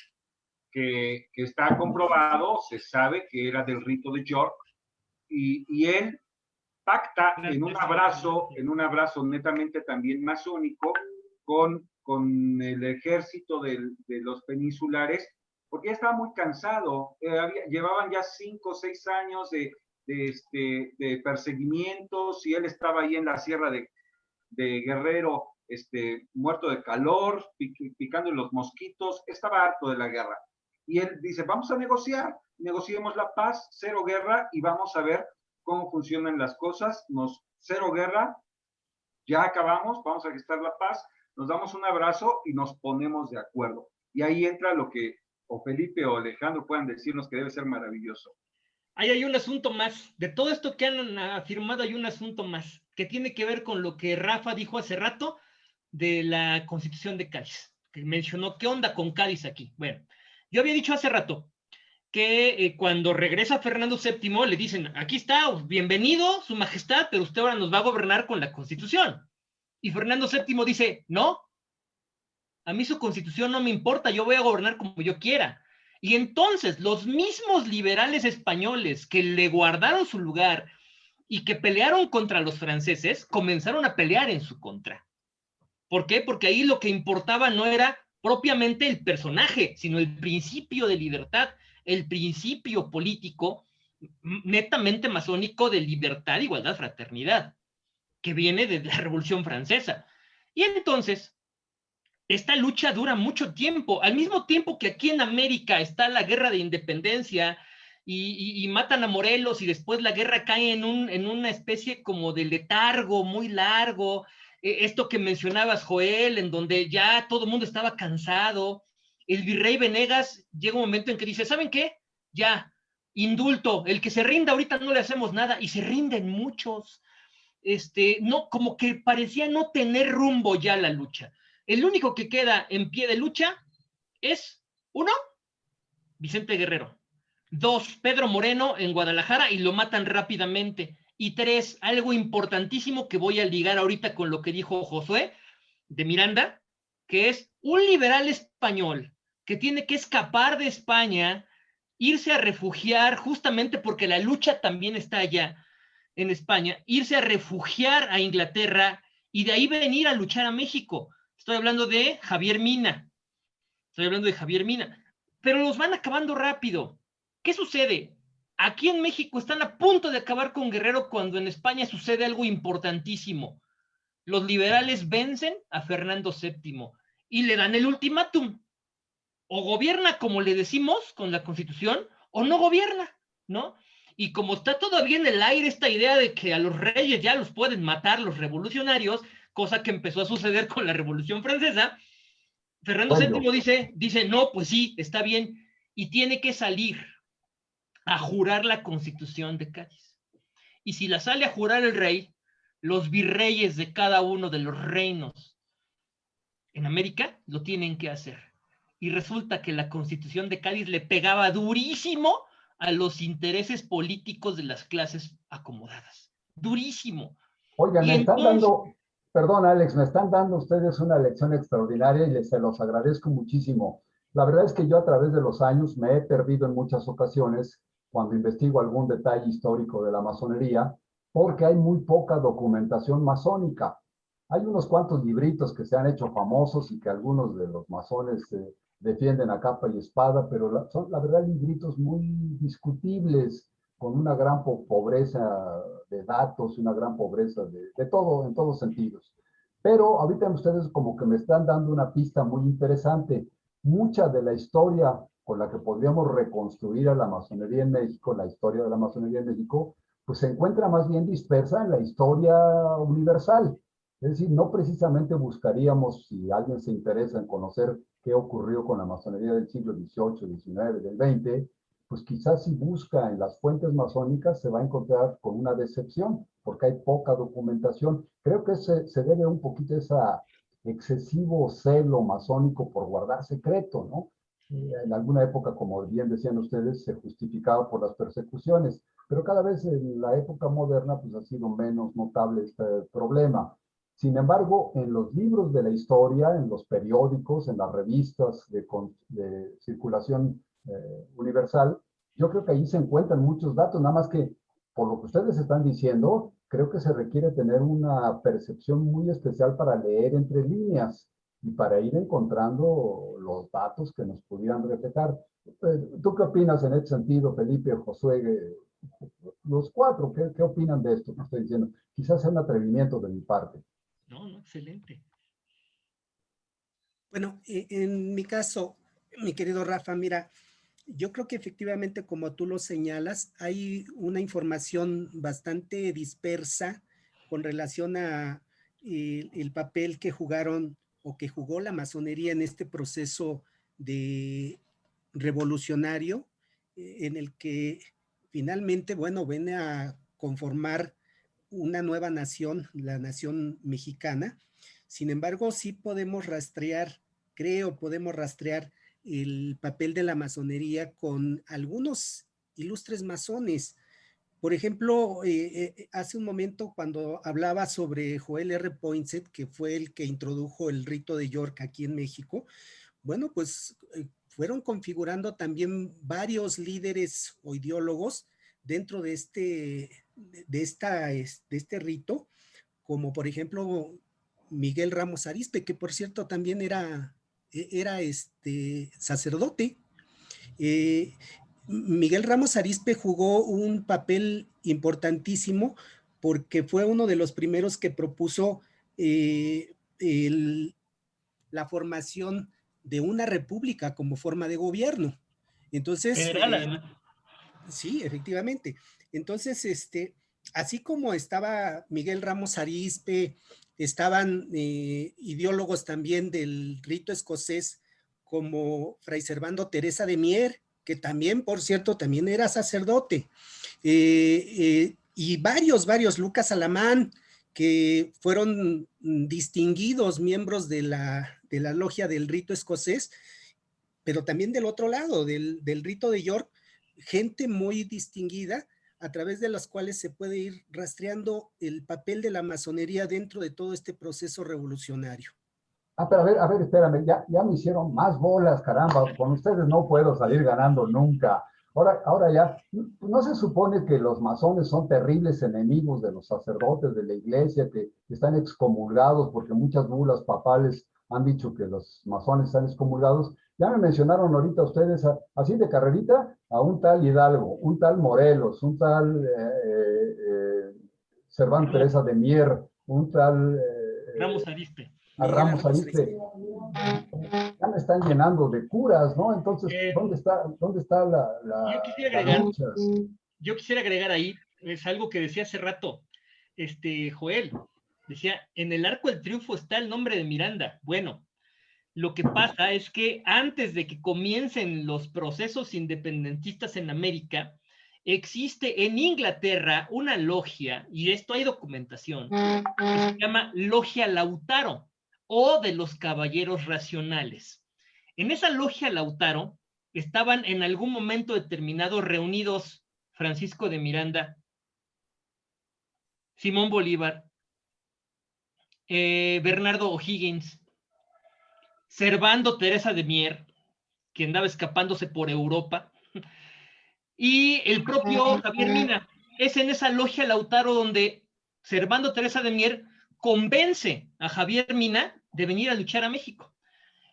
que está comprobado, se sabe que era del Rito de York, y él pacta en un abrazo netamente también masónico con el ejército de los peninsulares, porque ya estaba muy cansado. Llevaban ya 5 o 6 años de perseguimientos, y él estaba ahí en la sierra de Guerrero, muerto de calor, picando los mosquitos, estaba harto de la guerra. Y él dice, vamos a negociar, negociemos la paz, 0 guerra, y vamos a ver cómo funcionan las cosas. Cero guerra, ya acabamos, vamos a gestar la paz, nos damos un abrazo y nos ponemos de acuerdo. Y ahí entra lo que o Felipe o Alejandro puedan decirnos, que debe ser maravilloso. Ahí hay un asunto más. De todo esto que han afirmado, hay un asunto más que tiene que ver con lo que Rafa dijo hace rato de la Constitución de Cádiz, que mencionó qué onda con Cádiz aquí. Bueno, yo había dicho hace rato que cuando regresa Fernando VII le dicen, aquí está, bienvenido, su majestad, pero usted ahora nos va a gobernar con la Constitución. Y Fernando VII dice, no, a mí su Constitución no me importa, yo voy a gobernar como yo quiera. Y entonces los mismos liberales españoles que le guardaron su lugar y que pelearon contra los franceses, comenzaron a pelear en su contra. ¿Por qué? Porque ahí lo que importaba no era propiamente el personaje, sino el principio de libertad, el principio político netamente masónico de libertad, igualdad, fraternidad, que viene de la Revolución Francesa. Y entonces, esta lucha dura mucho tiempo, al mismo tiempo que aquí en América está la guerra de independencia y matan a Morelos, y después la guerra cae en una especie como de letargo muy largo. Esto que mencionabas, Joel, en donde ya todo el mundo estaba cansado. El virrey Venegas llega un momento en que dice, ¿saben qué? Ya, indulto, el que se rinda ahorita no le hacemos nada, y se rinden muchos. No, como que parecía no tener rumbo ya la lucha. El único que queda en pie de lucha es, 1, Vicente Guerrero; 2, Pedro Moreno en Guadalajara, y lo matan rápidamente; y 3, algo importantísimo que voy a ligar ahorita con lo que dijo Josué de Miranda, que es un liberal español que tiene que escapar de España, irse a refugiar, justamente porque la lucha también está allá en España, irse a refugiar a Inglaterra y de ahí venir a luchar a México. Estoy hablando de Javier Mina. Pero los van acabando rápido. ¿Qué sucede? Aquí en México están a punto de acabar con Guerrero cuando en España sucede algo importantísimo. Los liberales vencen a Fernando VII y le dan el ultimátum. O gobierna como le decimos con la Constitución, o no gobierna, ¿no? Y como está todavía en el aire esta idea de que a los reyes ya los pueden matar los revolucionarios, cosa que empezó a suceder con la Revolución Francesa, Fernando VII dice, no, pues sí, está bien, y tiene que salir a jurar la Constitución de Cádiz. Y si la sale a jurar el rey, los virreyes de cada uno de los reinos en América lo tienen que hacer. Y resulta que la Constitución de Cádiz le pegaba durísimo a los intereses políticos de las clases acomodadas. Durísimo. Oigan, me están dando, perdón Alex, me están dando ustedes una lección extraordinaria y se los agradezco muchísimo. La verdad es que yo a través de los años me he perdido en muchas ocasiones cuando investigo algún detalle histórico de la masonería, porque hay muy poca documentación masónica. Hay unos cuantos libritos que se han hecho famosos y que algunos de los masones defienden a capa y espada, pero son la verdad libritos muy discutibles, con una gran pobreza de datos, una gran pobreza de todo, en todos sentidos. Pero ahorita ustedes como que me están dando una pista muy interesante. Mucha de la historia con la que podríamos reconstruir a la masonería en México, la historia de la masonería en México, pues se encuentra más bien dispersa en la historia universal. Es decir, no precisamente buscaríamos, si alguien se interesa en conocer qué ocurrió con la masonería del siglo XVIII, XIX, del XX, pues quizás si busca en las fuentes masónicas se va a encontrar con una decepción, porque hay poca documentación. Creo que se debe un poquito a ese excesivo celo masónico por guardar secreto, ¿no? En alguna época, como bien decían ustedes, se justificaba por las persecuciones, pero cada vez en la época moderna pues ha sido menos notable este problema. Sin embargo, en los libros de la historia, en los periódicos, en las revistas de circulación universal, yo creo que ahí se encuentran muchos datos, nada más que por lo que ustedes están diciendo, creo que se requiere tener una percepción muy especial para leer entre líneas y para ir encontrando los datos que nos pudieran reflejar. ¿Tú qué opinas en este sentido, Felipe, Josué? Los cuatro, ¿qué opinan de esto que estoy diciendo? Quizás sea un atrevimiento de mi parte. No, no, excelente. Bueno, en mi caso, mi querido Rafa, mira, yo creo que efectivamente, como tú lo señalas, hay una información bastante dispersa con relación a el papel que jugaron o que jugó la masonería en este proceso de revolucionario, en el que finalmente, bueno, viene a conformar una nueva nación, la nación mexicana. Sin embargo, sí podemos rastrear, creo, podemos rastrear el papel de la masonería con algunos ilustres masones. Por ejemplo, hace un momento cuando hablaba sobre Joel R. Poinsett, que fue el que introdujo el rito de York aquí en México, bueno, pues fueron configurando también varios líderes o ideólogos dentro de este rito, como por ejemplo Miguel Ramos Arizpe, que por cierto también era sacerdote. Miguel Ramos Arizpe jugó un papel importantísimo porque fue uno de los primeros que propuso la formación de una república como forma de gobierno. Entonces, Federal, además. sí, efectivamente. Entonces, así como estaba Miguel Ramos Arizpe, estaban ideólogos también del rito escocés como Fray Servando Teresa de Mier, que también, por cierto, también era sacerdote, y varios, Lucas Alamán, que fueron distinguidos miembros de la logia del rito escocés, pero también del otro lado, del rito de York, gente muy distinguida, a través de las cuales se puede ir rastreando el papel de la masonería dentro de todo este proceso revolucionario. Pero a ver, espérame, ya me hicieron más bolas, caramba, con ustedes no puedo salir ganando nunca. Ahora ya, ¿no se supone que los masones son terribles enemigos de los sacerdotes de la iglesia, que están excomulgados porque muchas bulas papales han dicho que los masones están excomulgados? Ya me mencionaron ahorita ustedes, así de carrerita, a un tal Hidalgo, un tal Morelos, un tal Serván Teresa de Mier, un tal Ramos Arizpe. a Ramos Arizpe. Ya me están llenando de curas, ¿no? Entonces, ¿dónde está la lucha? Yo quisiera agregar ahí, es algo que decía hace rato, Joel, decía, en el Arco del Triunfo está el nombre de Miranda. Bueno, lo que pasa es que antes de que comiencen los procesos independentistas en América, existe en Inglaterra una logia, y de esto hay documentación, que se llama Logia Lautaro, o de los Caballeros Racionales. En esa Logia Lautaro estaban en algún momento determinado reunidos Francisco de Miranda, Simón Bolívar, Bernardo O'Higgins, Servando Teresa de Mier, que andaba escapándose por Europa, y el propio Javier Mina. Es en esa Logia Lautaro donde Servando Teresa de Mier convence a Javier Mina de venir a luchar a México.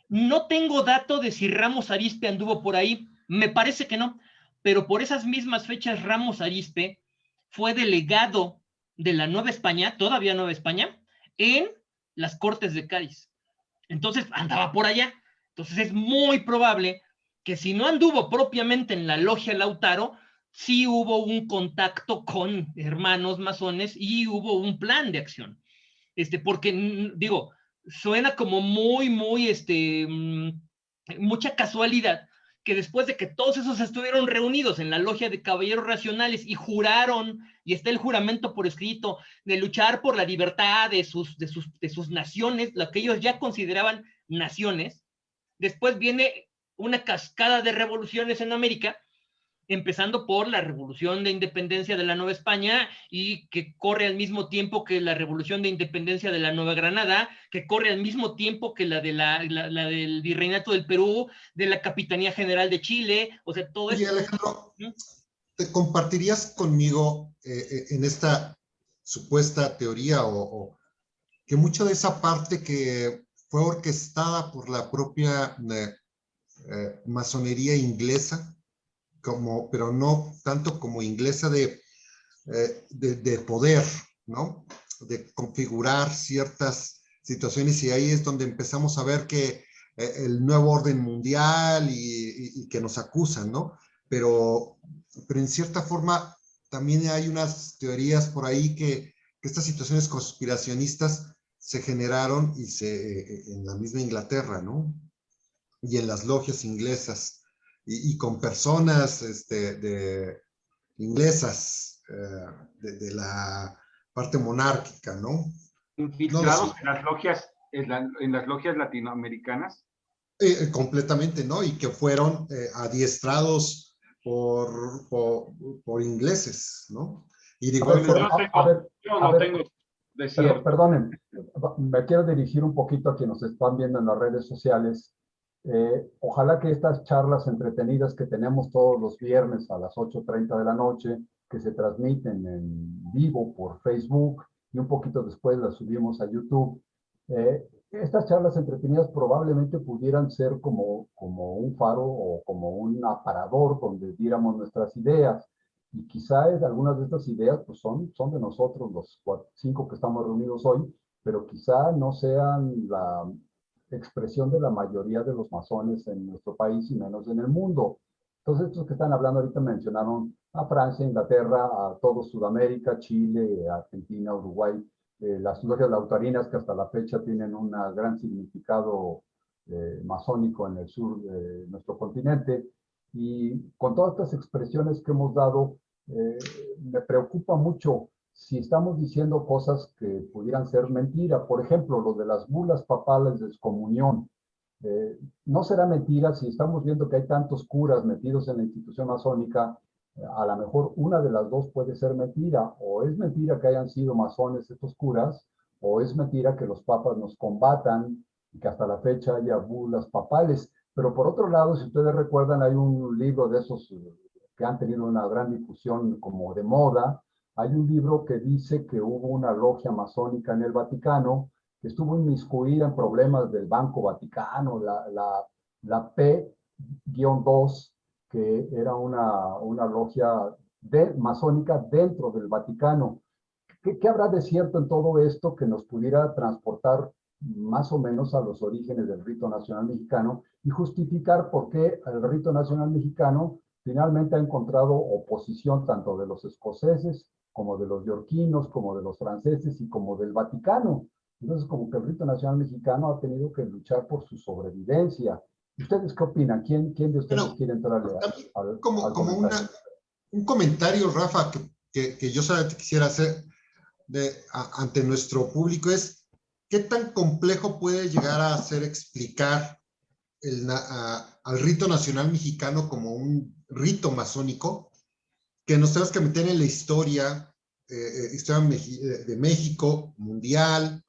No tengo dato de si Ramos Arizpe anduvo por ahí, me parece que no, pero por esas mismas fechas Ramos Arizpe fue delegado de la Nueva España, todavía Nueva España, en las Cortes de Cádiz. Entonces andaba por allá. Entonces es muy probable que si no anduvo propiamente en la Logia Lautaro, sí hubo un contacto con hermanos masones y hubo un plan de acción. Porque, digo, suena como muy, mucha casualidad que después de que todos esos estuvieron reunidos en la logia de caballeros racionales y juraron, y está el juramento por escrito, de luchar por la libertad de sus naciones, lo que ellos ya consideraban naciones, después viene una cascada de revoluciones en América, empezando por la revolución de independencia de la Nueva España, y que corre al mismo tiempo que la revolución de independencia de la Nueva Granada, que corre al mismo tiempo que la del virreinato del Perú, de la Capitanía General de Chile, o sea, todo Oye, esto. Alejandro, ¿te compartirías conmigo en esta supuesta teoría o que mucho de esa parte que fue orquestada por la propia masonería inglesa, pero no tanto como inglesa de poder, ¿no? De configurar ciertas situaciones, y ahí es donde empezamos a ver que el nuevo orden mundial y que nos acusan, ¿no? Pero en cierta forma también hay unas teorías por ahí que estas situaciones conspiracionistas se generaron en la misma Inglaterra, ¿no? Y en las logias inglesas, y con personas inglesas de la parte monárquica, ¿no? No lo sé. Infiltrados en las logias latinoamericanas. Completamente, ¿no? Y que fueron adiestrados por ingleses, ¿no? Y digo, Bueno, yo no tengo de cierto. Perdonen, me quiero dirigir un poquito a quienes nos están viendo en las redes sociales. Ojalá que estas charlas entretenidas que tenemos todos los viernes a las 8:30 de la noche, que se transmiten en vivo por Facebook y un poquito después las subimos a YouTube, estas charlas entretenidas probablemente pudieran ser como un faro o como un aparador donde diéramos nuestras ideas. Y quizá algunas de estas ideas pues son de nosotros, los 5 que estamos reunidos hoy, pero quizá no sean la expresión de la mayoría de los masones en nuestro país y menos en el mundo. Entonces, estos que están hablando ahorita mencionaron a Francia, Inglaterra, a todo Sudamérica, Chile, Argentina, Uruguay, las logias lautarinas que hasta la fecha tienen un gran significado masónico en el sur de nuestro continente. Y con todas estas expresiones que hemos dado, me preocupa mucho si estamos diciendo cosas que pudieran ser mentira. Por ejemplo, lo de las bulas papales de excomunión. No será mentira si estamos viendo que hay tantos curas metidos en la institución masónica. A lo mejor una de las dos puede ser mentira. O es mentira que hayan sido masones estos curas, o es mentira que los papas nos combatan y que hasta la fecha haya bulas papales. Pero por otro lado, si ustedes recuerdan, hay un libro de esos que han tenido una gran difusión como de moda. Hay un libro que dice que hubo una logia masónica en el Vaticano que estuvo inmiscuida en problemas del Banco Vaticano, la P-2, que era una logia masónica dentro del Vaticano. ¿Qué habrá de cierto en todo esto que nos pudiera transportar más o menos a los orígenes del rito nacional mexicano y justificar por qué el rito nacional mexicano finalmente ha encontrado oposición tanto de los escoceses como de los yorquinos, como de los franceses y como del Vaticano? Entonces, como que el rito nacional mexicano ha tenido que luchar por su sobrevivencia. ¿Ustedes qué opinan? ¿Quién de ustedes quiere entrarle al comentario? Un comentario, Rafa, que yo solamente quisiera hacer ante nuestro público es: ¿qué tan complejo puede llegar a ser explicar al rito nacional mexicano como un rito masónico, que nos tenemos que meter en la historia de México, mundial,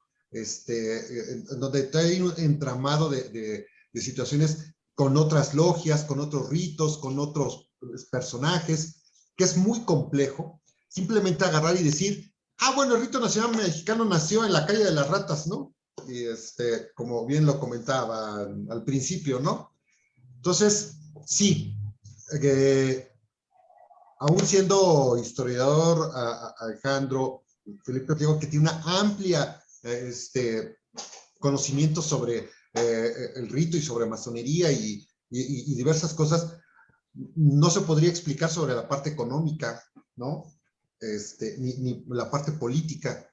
donde hay un entramado de situaciones con otras logias, con otros ritos, con otros personajes, que es muy complejo simplemente agarrar y decir, bueno, el rito nacional mexicano nació en la calle de las ratas, ¿no? Y como bien lo comentaba al principio, ¿no? Entonces, sí, aún siendo historiador, Alejandro, Felipe, digo que tiene una amplia conocimiento sobre el rito y sobre masonería y diversas cosas, no se podría explicar sobre la parte económica, ¿no? Ni la parte política.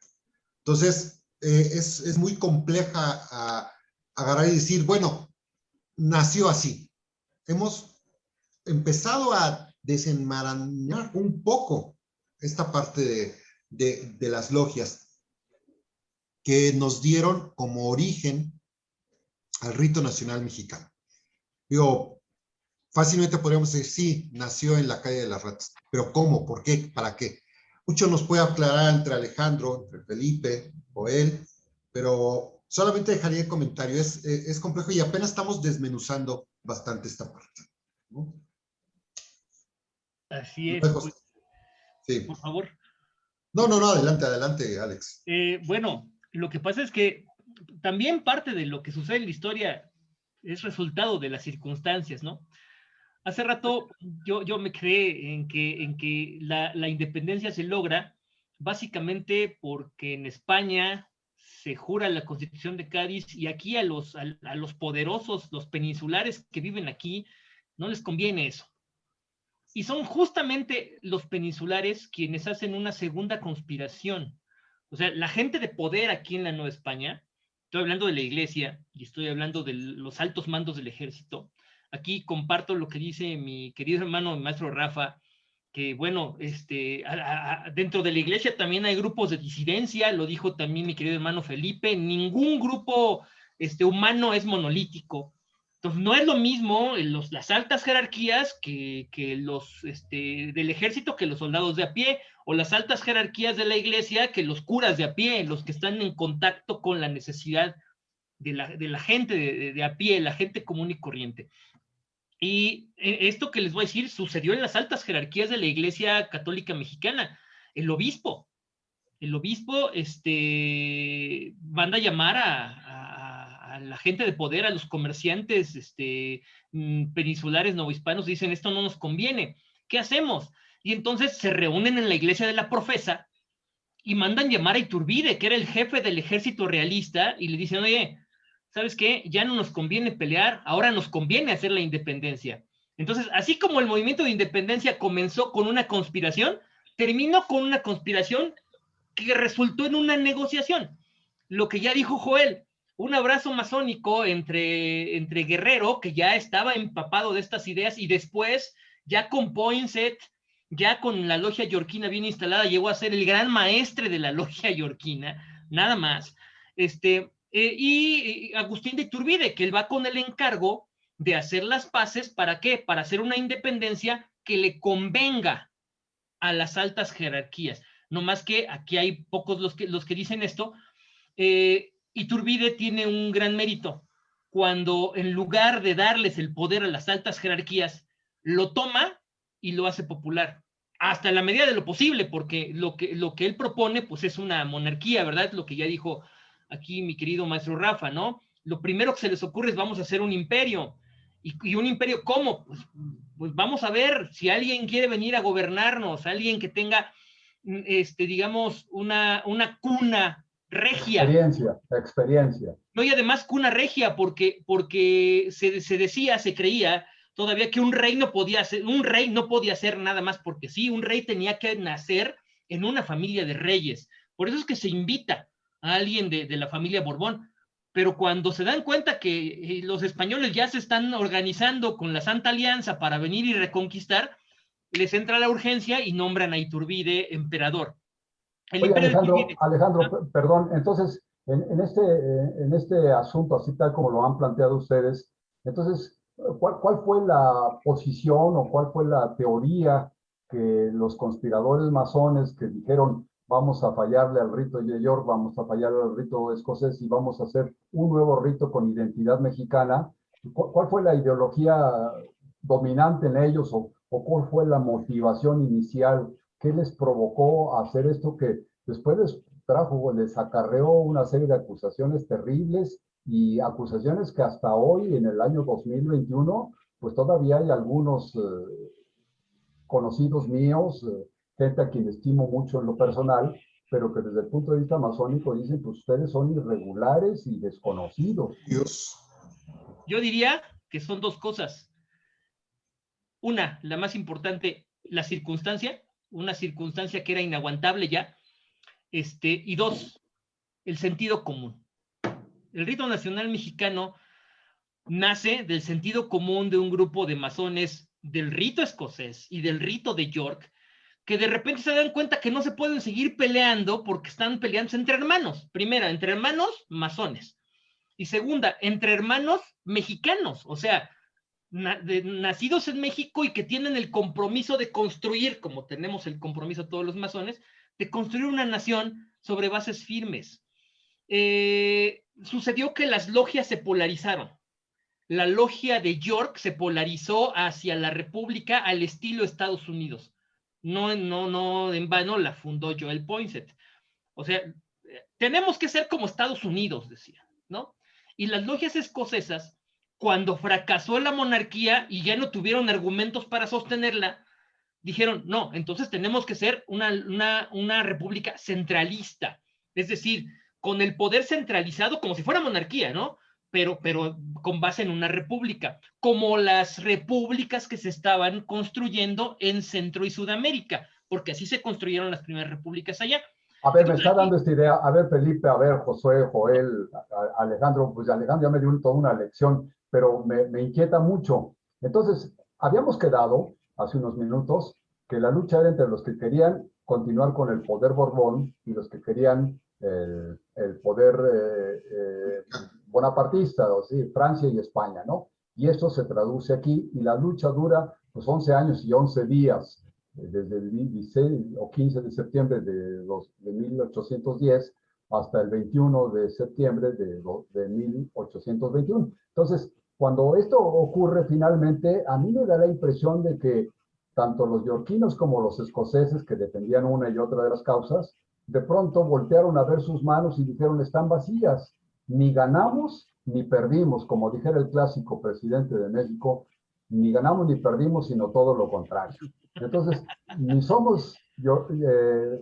Entonces, es muy compleja agarrar y decir, bueno, nació así. Hemos empezado a desenmarañar un poco esta parte de las logias que nos dieron como origen al rito nacional mexicano. Digo, fácilmente podríamos decir, sí, nació en la calle de las ratas, pero ¿cómo? ¿Por qué? ¿Para qué? Mucho nos puede aclarar entre Alejandro, entre Felipe o él, pero solamente dejaría el comentario. Es complejo y apenas estamos desmenuzando bastante esta parte, ¿no? Así es, Luego, pues, sí. por favor. No, adelante, adelante, Alex. Bueno, lo que pasa es que también parte de lo que sucede en la historia es resultado de las circunstancias, ¿no? Hace rato yo me quedé en que la independencia se logra básicamente porque en España se jura la Constitución de Cádiz y aquí a los poderosos, los peninsulares que viven aquí, no les conviene eso. Y son justamente los peninsulares quienes hacen una segunda conspiración. O sea, la gente de poder aquí en la Nueva España, estoy hablando de la iglesia y estoy hablando de los altos mandos del ejército. Aquí comparto lo que dice mi querido hermano, el maestro Rafa, que bueno, dentro de la iglesia también hay grupos de disidencia, lo dijo también mi querido hermano Felipe, ningún grupo humano es monolítico. Entonces, no es lo mismo las altas jerarquías que los del ejército que los soldados de a pie, o las altas jerarquías de la iglesia que los curas de a pie, los que están en contacto con la necesidad de la gente de a pie, la gente común y corriente. Y esto que les voy a decir sucedió en las altas jerarquías de la Iglesia Católica Mexicana. El obispo manda a llamar a la gente de poder, a los comerciantes peninsulares novohispanos, dicen, esto no nos conviene, ¿qué hacemos? Y entonces se reúnen en la iglesia de la profesa y mandan llamar a Iturbide, que era el jefe del ejército realista, y le dicen, oye, ¿sabes qué? Ya no nos conviene pelear, ahora nos conviene hacer la independencia. Entonces, así como el movimiento de independencia comenzó con una conspiración, terminó con una conspiración que resultó en una negociación. Lo que ya dijo Joel, un abrazo masónico entre Guerrero, que ya estaba empapado de estas ideas, y después, ya con Poinsett, ya con la logia yorquina bien instalada, llegó a ser el gran maestre de la logia yorquina, nada más. Y Agustín de Iturbide, que él va con el encargo de hacer las paces, ¿para qué? Para hacer una independencia que le convenga a las altas jerarquías. No más que aquí hay pocos los que dicen esto. Iturbide tiene un gran mérito. Cuando en lugar de darles el poder a las altas jerarquías, lo toma y lo hace popular. Hasta en la medida de lo posible, porque lo que él propone, pues es una monarquía, ¿verdad? Es lo que ya dijo aquí mi querido maestro Rafa, ¿no? Lo primero que se les ocurre es vamos a hacer un imperio. ¿Y un imperio cómo? Pues vamos a ver si alguien quiere venir a gobernarnos, alguien que tenga, digamos, una cuna regia. Experiencia. No, y además cuna regia, porque se decía, se creía todavía que un rey no podía ser nada más porque sí, un rey tenía que nacer en una familia de reyes. Por eso es que se invita a alguien de la familia Borbón. Pero cuando se dan cuenta que los españoles ya se están organizando con la Santa Alianza para venir y reconquistar, les entra la urgencia y nombran a Iturbide emperador. Oye, Alejandro, perdón, entonces, en este asunto, así tal como lo han planteado ustedes, entonces, ¿cuál fue la posición o cuál fue la teoría que los conspiradores masones que dijeron, vamos a fallarle al rito de York, vamos a fallarle al rito escocés y vamos a hacer un nuevo rito con identidad mexicana? ¿Cuál fue la ideología dominante en ellos o cuál fue la motivación inicial? ¿Qué les provocó hacer esto que después les acarreó una serie de acusaciones terribles y acusaciones que hasta hoy, en el año 2021, pues todavía hay algunos conocidos míos, gente a quien estimo mucho en lo personal, pero que desde el punto de vista masónico dicen que ustedes son irregulares y desconocidos? Dios. Yo diría que son dos cosas. Una, la más importante, la circunstancia, una circunstancia que era inaguantable ya, y dos, el sentido común. El rito nacional mexicano nace del sentido común de un grupo de masones del rito escocés y del rito de York, que de repente se dan cuenta que no se pueden seguir peleando porque están peleándose entre hermanos. Primera, entre hermanos masones. Y segunda, entre hermanos mexicanos. O sea, nacidos en México y que tienen el compromiso de construir, como tenemos el compromiso todos los masones, de construir una nación sobre bases firmes. Sucedió que las logias se polarizaron. La logia de York se polarizó hacia la República al estilo Estados Unidos. No en vano la fundó Joel Poinsett. O sea, tenemos que ser como Estados Unidos, decía, ¿no? Y las logias escocesas, cuando fracasó la monarquía y ya no tuvieron argumentos para sostenerla, dijeron, no, entonces tenemos que ser una república centralista, es decir, con el poder centralizado como si fuera monarquía, ¿no? Pero con base en una república, como las repúblicas que se estaban construyendo en Centro y Sudamérica, porque así se construyeron las primeras repúblicas allá. A ver, me está dando esta idea. A ver, Felipe, a ver, Josué, Joel, Alejandro, pues Alejandro ya me dio toda una lección, pero me inquieta mucho. Entonces, habíamos quedado hace unos minutos que la lucha era entre los que querían continuar con el poder Borbón y los que querían el poder bonapartista, o sea, Francia y España, ¿no? Y esto se traduce aquí, y la lucha dura pues 11 años y 11 días, desde el 16 o 15 de septiembre de 1810 hasta el 21 de septiembre de 1821. Entonces, cuando esto ocurre finalmente, a mí me da la impresión de que tanto los yorquinos como los escoceses, que defendían una y otra de las causas, de pronto voltearon a ver sus manos y dijeron, están vacías, ni ganamos ni perdimos, como dijera el clásico presidente de México, ni ganamos ni perdimos, sino todo lo contrario. Entonces, ni somos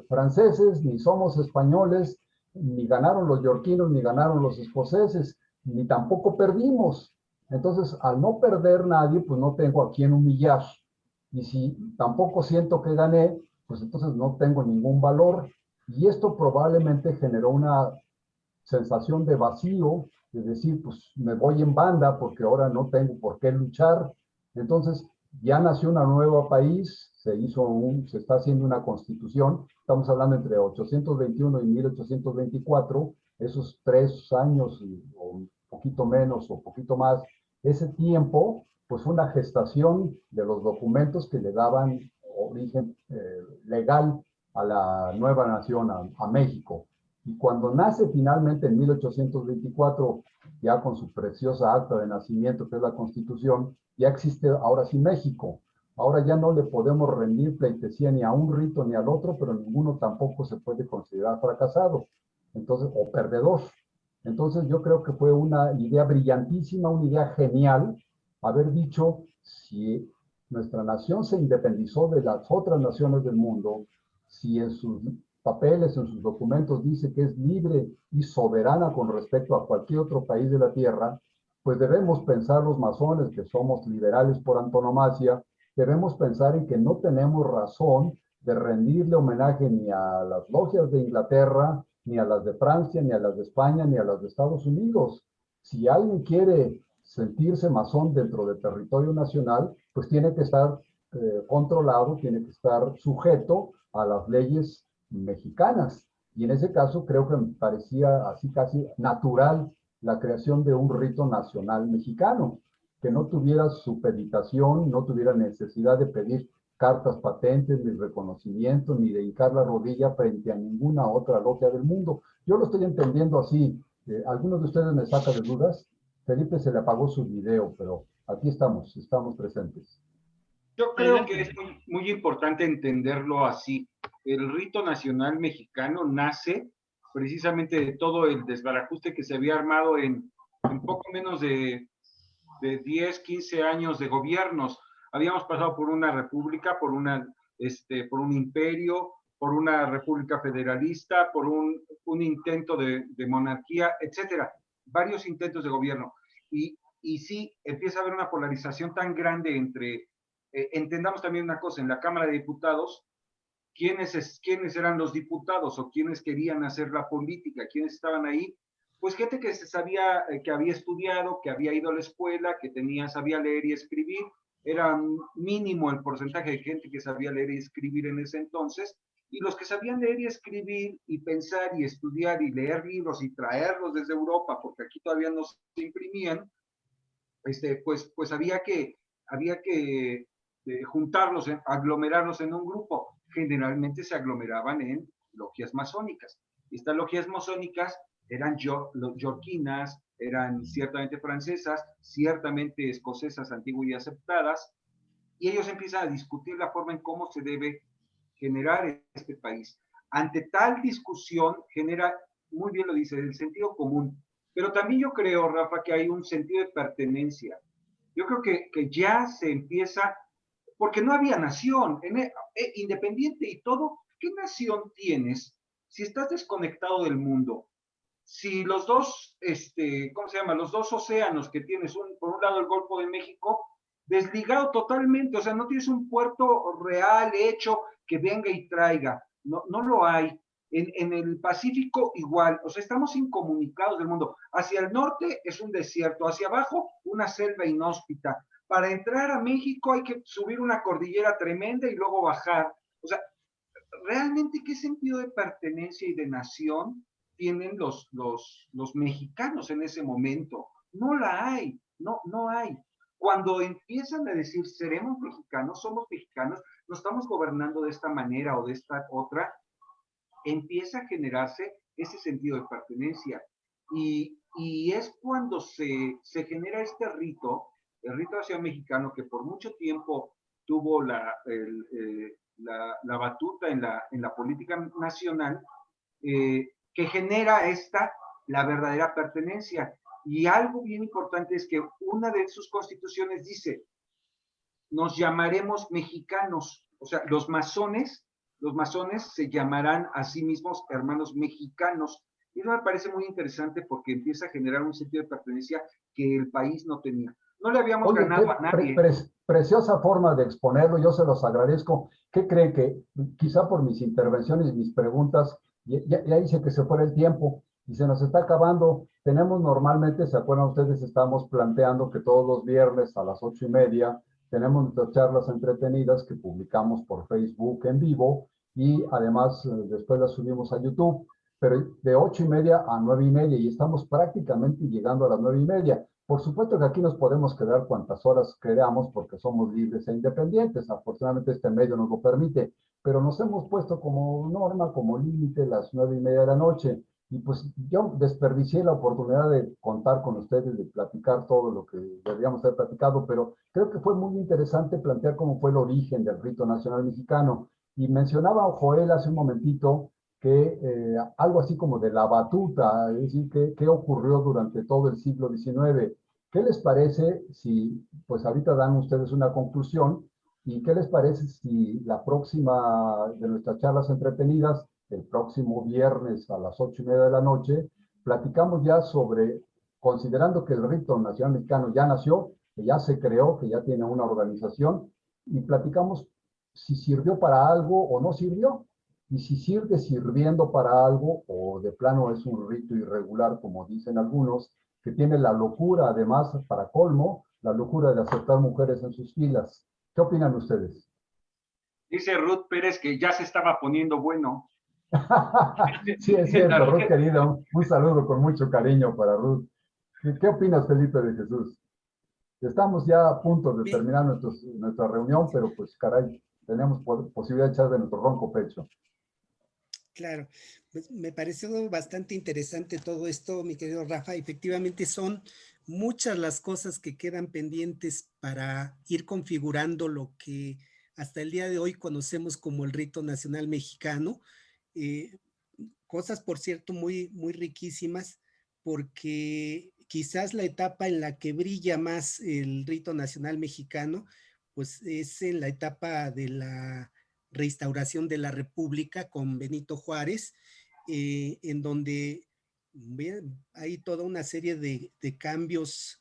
franceses, ni somos españoles, ni ganaron los yorquinos, ni ganaron los escoceses, ni tampoco perdimos. Entonces, al no perder nadie, pues no tengo a quién humillar. Y si tampoco siento que gané, pues entonces no tengo ningún valor. Y esto probablemente generó una sensación de vacío, de decir, pues me voy en banda porque ahora no tengo por qué luchar. Entonces, ya nació un nuevo país, se está haciendo una constitución, estamos hablando entre 821 y 1824, esos 3 años o un poquito menos o poquito más, ese tiempo, pues fue una gestación de los documentos que le daban origen legal a la nueva nación, a México. Y cuando nace finalmente en 1824, ya con su preciosa acta de nacimiento, que es la Constitución, ya existe ahora sí México. Ahora ya no le podemos rendir pleitesía ni a un rito ni al otro, pero ninguno tampoco se puede considerar fracasado, entonces, o perdedor. Entonces yo creo que fue una idea brillantísima, una idea genial, haber dicho, si nuestra nación se independizó de las otras naciones del mundo, si en sus papeles, en sus documentos dice que es libre y soberana con respecto a cualquier otro país de la tierra, pues debemos pensar los masones, que somos liberales por antonomasia, debemos pensar en que no tenemos razón de rendirle homenaje ni a las logias de Inglaterra, ni a las de Francia, ni a las de España, ni a las de Estados Unidos. Si alguien quiere sentirse masón dentro del territorio nacional, pues tiene que estar controlado, tiene que estar sujeto a las leyes mexicanas. Y en ese caso creo que me parecía así casi natural la creación de un rito nacional mexicano, que no tuviera supeditación, no tuviera necesidad de pedir cartas patentes, ni reconocimiento, ni de hincar la rodilla frente a ninguna otra logia del mundo. Yo lo estoy entendiendo así. ¿Algunos de ustedes me saca de dudas? Felipe se le apagó su video, pero aquí estamos presentes. Yo creo que es muy importante entenderlo así. El rito nacional mexicano nace precisamente de todo el desbarajuste que se había armado en poco menos de 10, 15 años de gobiernos. Habíamos pasado por una república, por un imperio, por una república federalista, por un intento de monarquía, etcétera. Varios intentos de gobierno. Y sí, empieza a haber una polarización tan grande entre... entendamos también una cosa, en la Cámara de Diputados, ¿quiénes eran los diputados o quiénes querían hacer la política? ¿Quiénes estaban ahí? Pues gente que se sabía, que había estudiado, que había ido a la escuela, que sabía leer y escribir, era mínimo el porcentaje de gente que sabía leer y escribir en ese entonces, y los que sabían leer y escribir y pensar y estudiar y leer libros y traerlos desde Europa, porque aquí todavía no se imprimían, pues había que juntarlos, aglomerarlos en un grupo. Generalmente se aglomeraban en logias masónicas. Estas logias masónicas eran yorquinas, eran ciertamente francesas, ciertamente escocesas antiguas y aceptadas, y ellos empiezan a discutir la forma en cómo se debe generar este país. Ante tal discusión genera, muy bien lo dice, el sentido común, pero también yo creo, Rafa, que hay un sentido de pertenencia. Yo creo que ya se empieza, porque no había nación, independiente y todo, ¿qué nación tienes si estás desconectado del mundo? Si los dos, ¿cómo se llama? Los dos océanos que tienes, por un lado el Golfo de México, desligado totalmente, o sea, no tienes un puerto real hecho que venga y traiga, no, no lo hay. En el Pacífico igual, o sea, estamos incomunicados del mundo. Hacia el norte es un desierto, hacia abajo una selva inhóspita. Para entrar a México hay que subir una cordillera tremenda y luego bajar. O sea, realmente, ¿qué sentido de pertenencia y de nación tienen los mexicanos en ese momento? No la hay, no, no hay. Cuando empiezan a decir, seremos mexicanos, somos mexicanos, no estamos gobernando de esta manera o de esta otra, empieza a generarse ese sentido de pertenencia. Y es cuando se genera este rito, el rito nacional mexicano, que por mucho tiempo tuvo la batuta en la política nacional, que genera la verdadera pertenencia. Y algo bien importante es que una de sus constituciones dice, nos llamaremos mexicanos, o sea, los masones se llamarán a sí mismos hermanos mexicanos. Y eso me parece muy interesante porque empieza a generar un sentido de pertenencia que el país no tenía. No le habíamos Oye, ganado a nadie. Preciosa forma de exponerlo, yo se los agradezco. ¿Qué creen que quizá por mis intervenciones y mis preguntas, ya hice que se fuera el tiempo y se nos está acabando? Tenemos normalmente, ¿se acuerdan ustedes? Estamos planteando que todos los viernes a las 8:30 tenemos nuestras charlas entretenidas que publicamos por Facebook en vivo y además después las subimos a YouTube, pero de 8:30 a 9:30 y estamos prácticamente llegando a las 9:30. Por supuesto que aquí nos podemos quedar cuantas horas queramos porque somos libres e independientes. Afortunadamente este medio nos lo permite, pero nos hemos puesto como norma, como límite las 9:30 de la noche. Y pues yo desperdicié la oportunidad de contar con ustedes, de platicar todo lo que deberíamos haber platicado, pero creo que fue muy interesante plantear cómo fue el origen del rito nacional mexicano. Y mencionaba Joel hace un momentito que algo así como de la batuta, es decir, qué ocurrió durante todo el siglo XIX. ¿Qué les parece si, pues ahorita dan ustedes una conclusión, y qué les parece si la próxima de nuestras charlas entretenidas, el próximo viernes a las 8:30 de la noche, platicamos ya sobre, considerando que el rito nacional mexicano ya nació, que ya se creó, que ya tiene una organización, y platicamos si sirvió para algo o no sirvió? Y si sirve sirviendo para algo o de plano es un rito irregular, como dicen algunos, que tiene la locura, además, para colmo, la locura de aceptar mujeres en sus filas. ¿Qué opinan ustedes? Dice Ruth Pérez que ya se estaba poniendo bueno. Sí, es cierto, Ruth querida, un saludo con mucho cariño para Ruth. ¿Qué opinas, Felipe de Jesús? Estamos ya a punto de terminar nuestra reunión, pero pues caray, tenemos posibilidad de echar de nuestro ronco pecho. Claro, pues me pareció bastante interesante todo esto, mi querido Rafa. Efectivamente son muchas las cosas que quedan pendientes para ir configurando lo que hasta el día de hoy conocemos como el rito nacional mexicano. Eh, Cosas, por cierto, muy, muy riquísimas, porque quizás la etapa en la que brilla más el rito nacional mexicano, pues es en la etapa de la reinstauración de la República con Benito Juárez, en donde hay toda una serie de cambios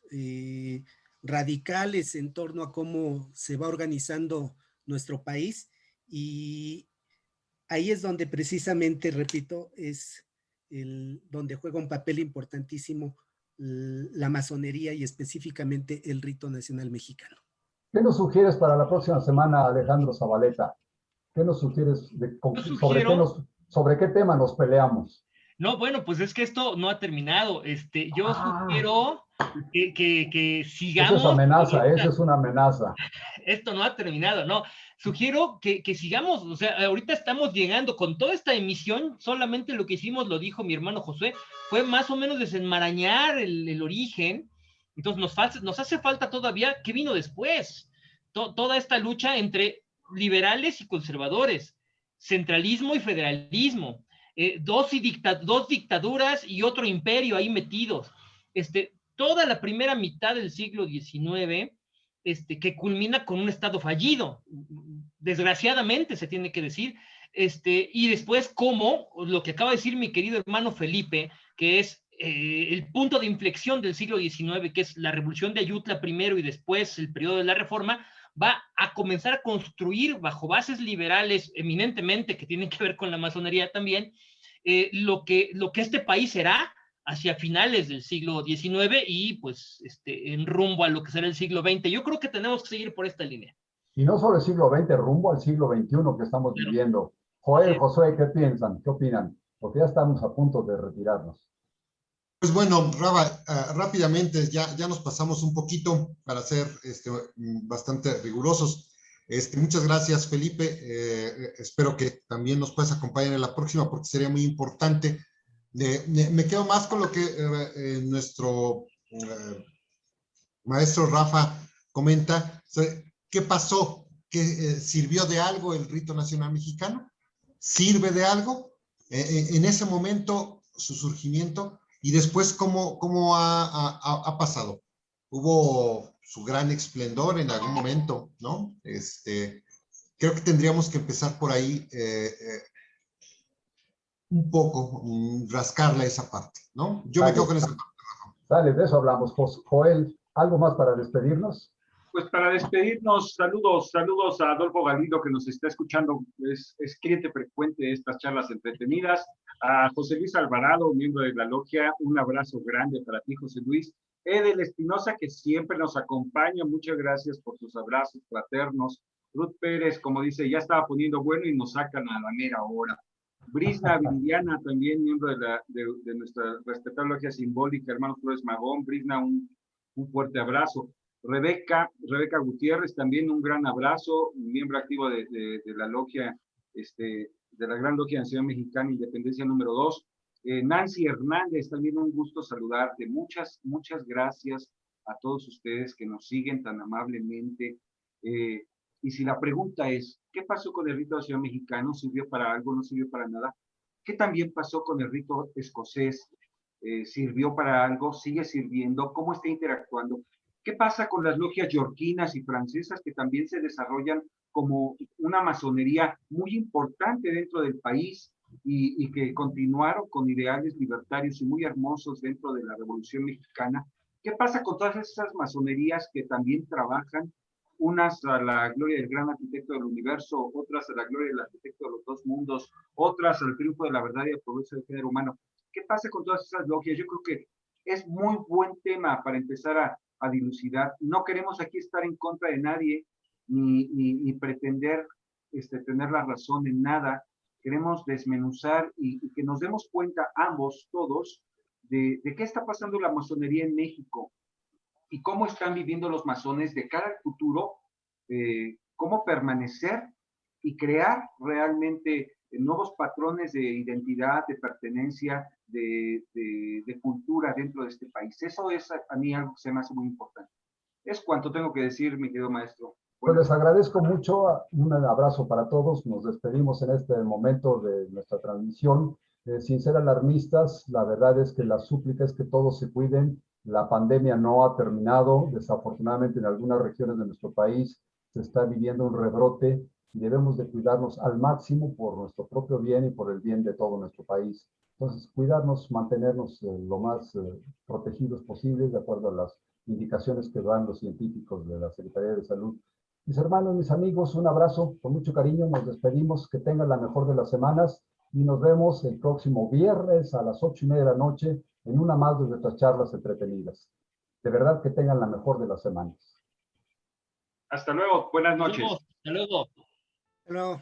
radicales en torno a cómo se va organizando nuestro país, y ahí es donde precisamente, repito, es donde juega un papel importantísimo la masonería y específicamente el rito nacional mexicano. ¿Qué nos sugieres para la próxima semana, Alejandro Zabaleta? ¿Qué nos sugieres sobre qué tema nos peleamos? No, bueno, pues es que esto no ha terminado. Yo sugiero que Eso es sigamos amenaza, ahorita. eso es una amenaza. Esto no ha terminado, no. Sugiero que sigamos, o sea, ahorita estamos llegando con toda esta emisión, solamente lo que hicimos, lo dijo mi hermano José, fue más o menos desenmarañar el origen. Entonces nos hace falta todavía qué vino después. Toda esta lucha entre liberales y conservadores, centralismo y federalismo, dos dictaduras y otro imperio ahí metidos. Toda la primera mitad del siglo XIX, que culmina con un Estado fallido, desgraciadamente se tiene que decir, y después como lo que acaba de decir mi querido hermano Felipe, que es el punto de inflexión del siglo XIX, que es la revolución de Ayutla primero y después el periodo de la Reforma, va a comenzar a construir bajo bases liberales eminentemente, que tienen que ver con la masonería también, lo que este país será hacia finales del siglo XIX y pues en rumbo a lo que será el siglo XX. Yo creo que tenemos que seguir por esta línea. Y no solo el siglo XX, rumbo al siglo XXI que estamos viviendo. Joel, Josué, ¿qué piensan? ¿Qué opinan? Porque ya estamos a punto de retirarnos. Pues bueno, rápidamente ya nos pasamos un poquito para ser bastante rigurosos. Muchas gracias, Felipe. Espero que también nos puedas acompañar en la próxima porque sería muy importante. Me quedo más con lo que nuestro maestro Rafa comenta. ¿Qué pasó? ¿Qué sirvió de algo el rito nacional mexicano? ¿Sirve de algo? En ese momento, su surgimiento, y después, ¿cómo ha pasado? Hubo su gran esplendor en algún momento, ¿no? Creo que tendríamos que empezar por ahí un poco, rascarle esa parte, ¿no? Yo me quedo con esa parte. Dale, de eso hablamos. Joel, ¿algo más para despedirnos? Pues para despedirnos, saludos a Adolfo Galindo, que nos está escuchando, es cliente frecuente de estas charlas entretenidas, a José Luis Alvarado, miembro de la logia, un abrazo grande para ti, José Luis, Edel Espinosa, que siempre nos acompaña, muchas gracias por sus abrazos fraternos, Ruth Pérez, como dice, ya estaba poniendo bueno y nos sacan a la mera hora. Brisna Viridiana, también miembro de nuestra respetable logia simbólica, hermano Flores Magón. Brisna, un fuerte abrazo. Rebeca Gutiérrez, también un gran abrazo, miembro activo de la logia, de la Gran Logia Nacional Mexicana, Independencia número 2. Nancy Hernández, también un gusto saludarte. Muchas gracias a todos ustedes que nos siguen tan amablemente. Y si la pregunta es, ¿qué pasó con el rito nacional mexicano? ¿Sirvió para algo? ¿No sirvió para nada? ¿Qué también pasó con el rito escocés? ¿Sirvió para algo? ¿Sigue sirviendo? ¿Cómo está interactuando? ¿Qué pasa con las logias yorquinas y francesas que también se desarrollan como una masonería muy importante dentro del país y que continuaron con ideales libertarios y muy hermosos dentro de la Revolución Mexicana? ¿Qué pasa con todas esas masonerías que también trabajan, unas a la gloria del gran arquitecto del universo, otras a la gloria del arquitecto de los dos mundos, otras al triunfo de la verdad y al progreso del género humano? ¿Qué pasa con todas esas logias? Yo creo que es muy buen tema para empezar a dilucidar. No queremos aquí estar en contra de nadie ni pretender tener la razón en nada. Queremos desmenuzar y que nos demos cuenta ambos, todos, de qué está pasando la masonería en México y cómo están viviendo los masones de cara al futuro, cómo permanecer y crear realmente nuevos patrones de identidad, de pertenencia, de cultura dentro de este país. Eso es a mí algo que se me hace muy importante. Es cuanto tengo que decir, mi querido maestro. Pues les agradezco mucho, un abrazo para todos, nos despedimos en este momento de nuestra transmisión. Sin ser alarmistas, la verdad es que la súplica es que todos se cuiden. La pandemia no ha terminado, desafortunadamente en algunas regiones de nuestro país se está viviendo un rebrote y debemos de cuidarnos al máximo por nuestro propio bien y por el bien de todo nuestro país. Entonces, cuidarnos, mantenernos lo más protegidos posibles de acuerdo a las indicaciones que dan los científicos de la Secretaría de Salud. Mis hermanos, mis amigos, un abrazo con mucho cariño, nos despedimos, que tengan la mejor de las semanas y nos vemos el próximo viernes a las 8:30 de la noche en una más de nuestras charlas entretenidas. De verdad que tengan la mejor de las semanas. Hasta luego, buenas noches. Hasta luego. Hasta luego.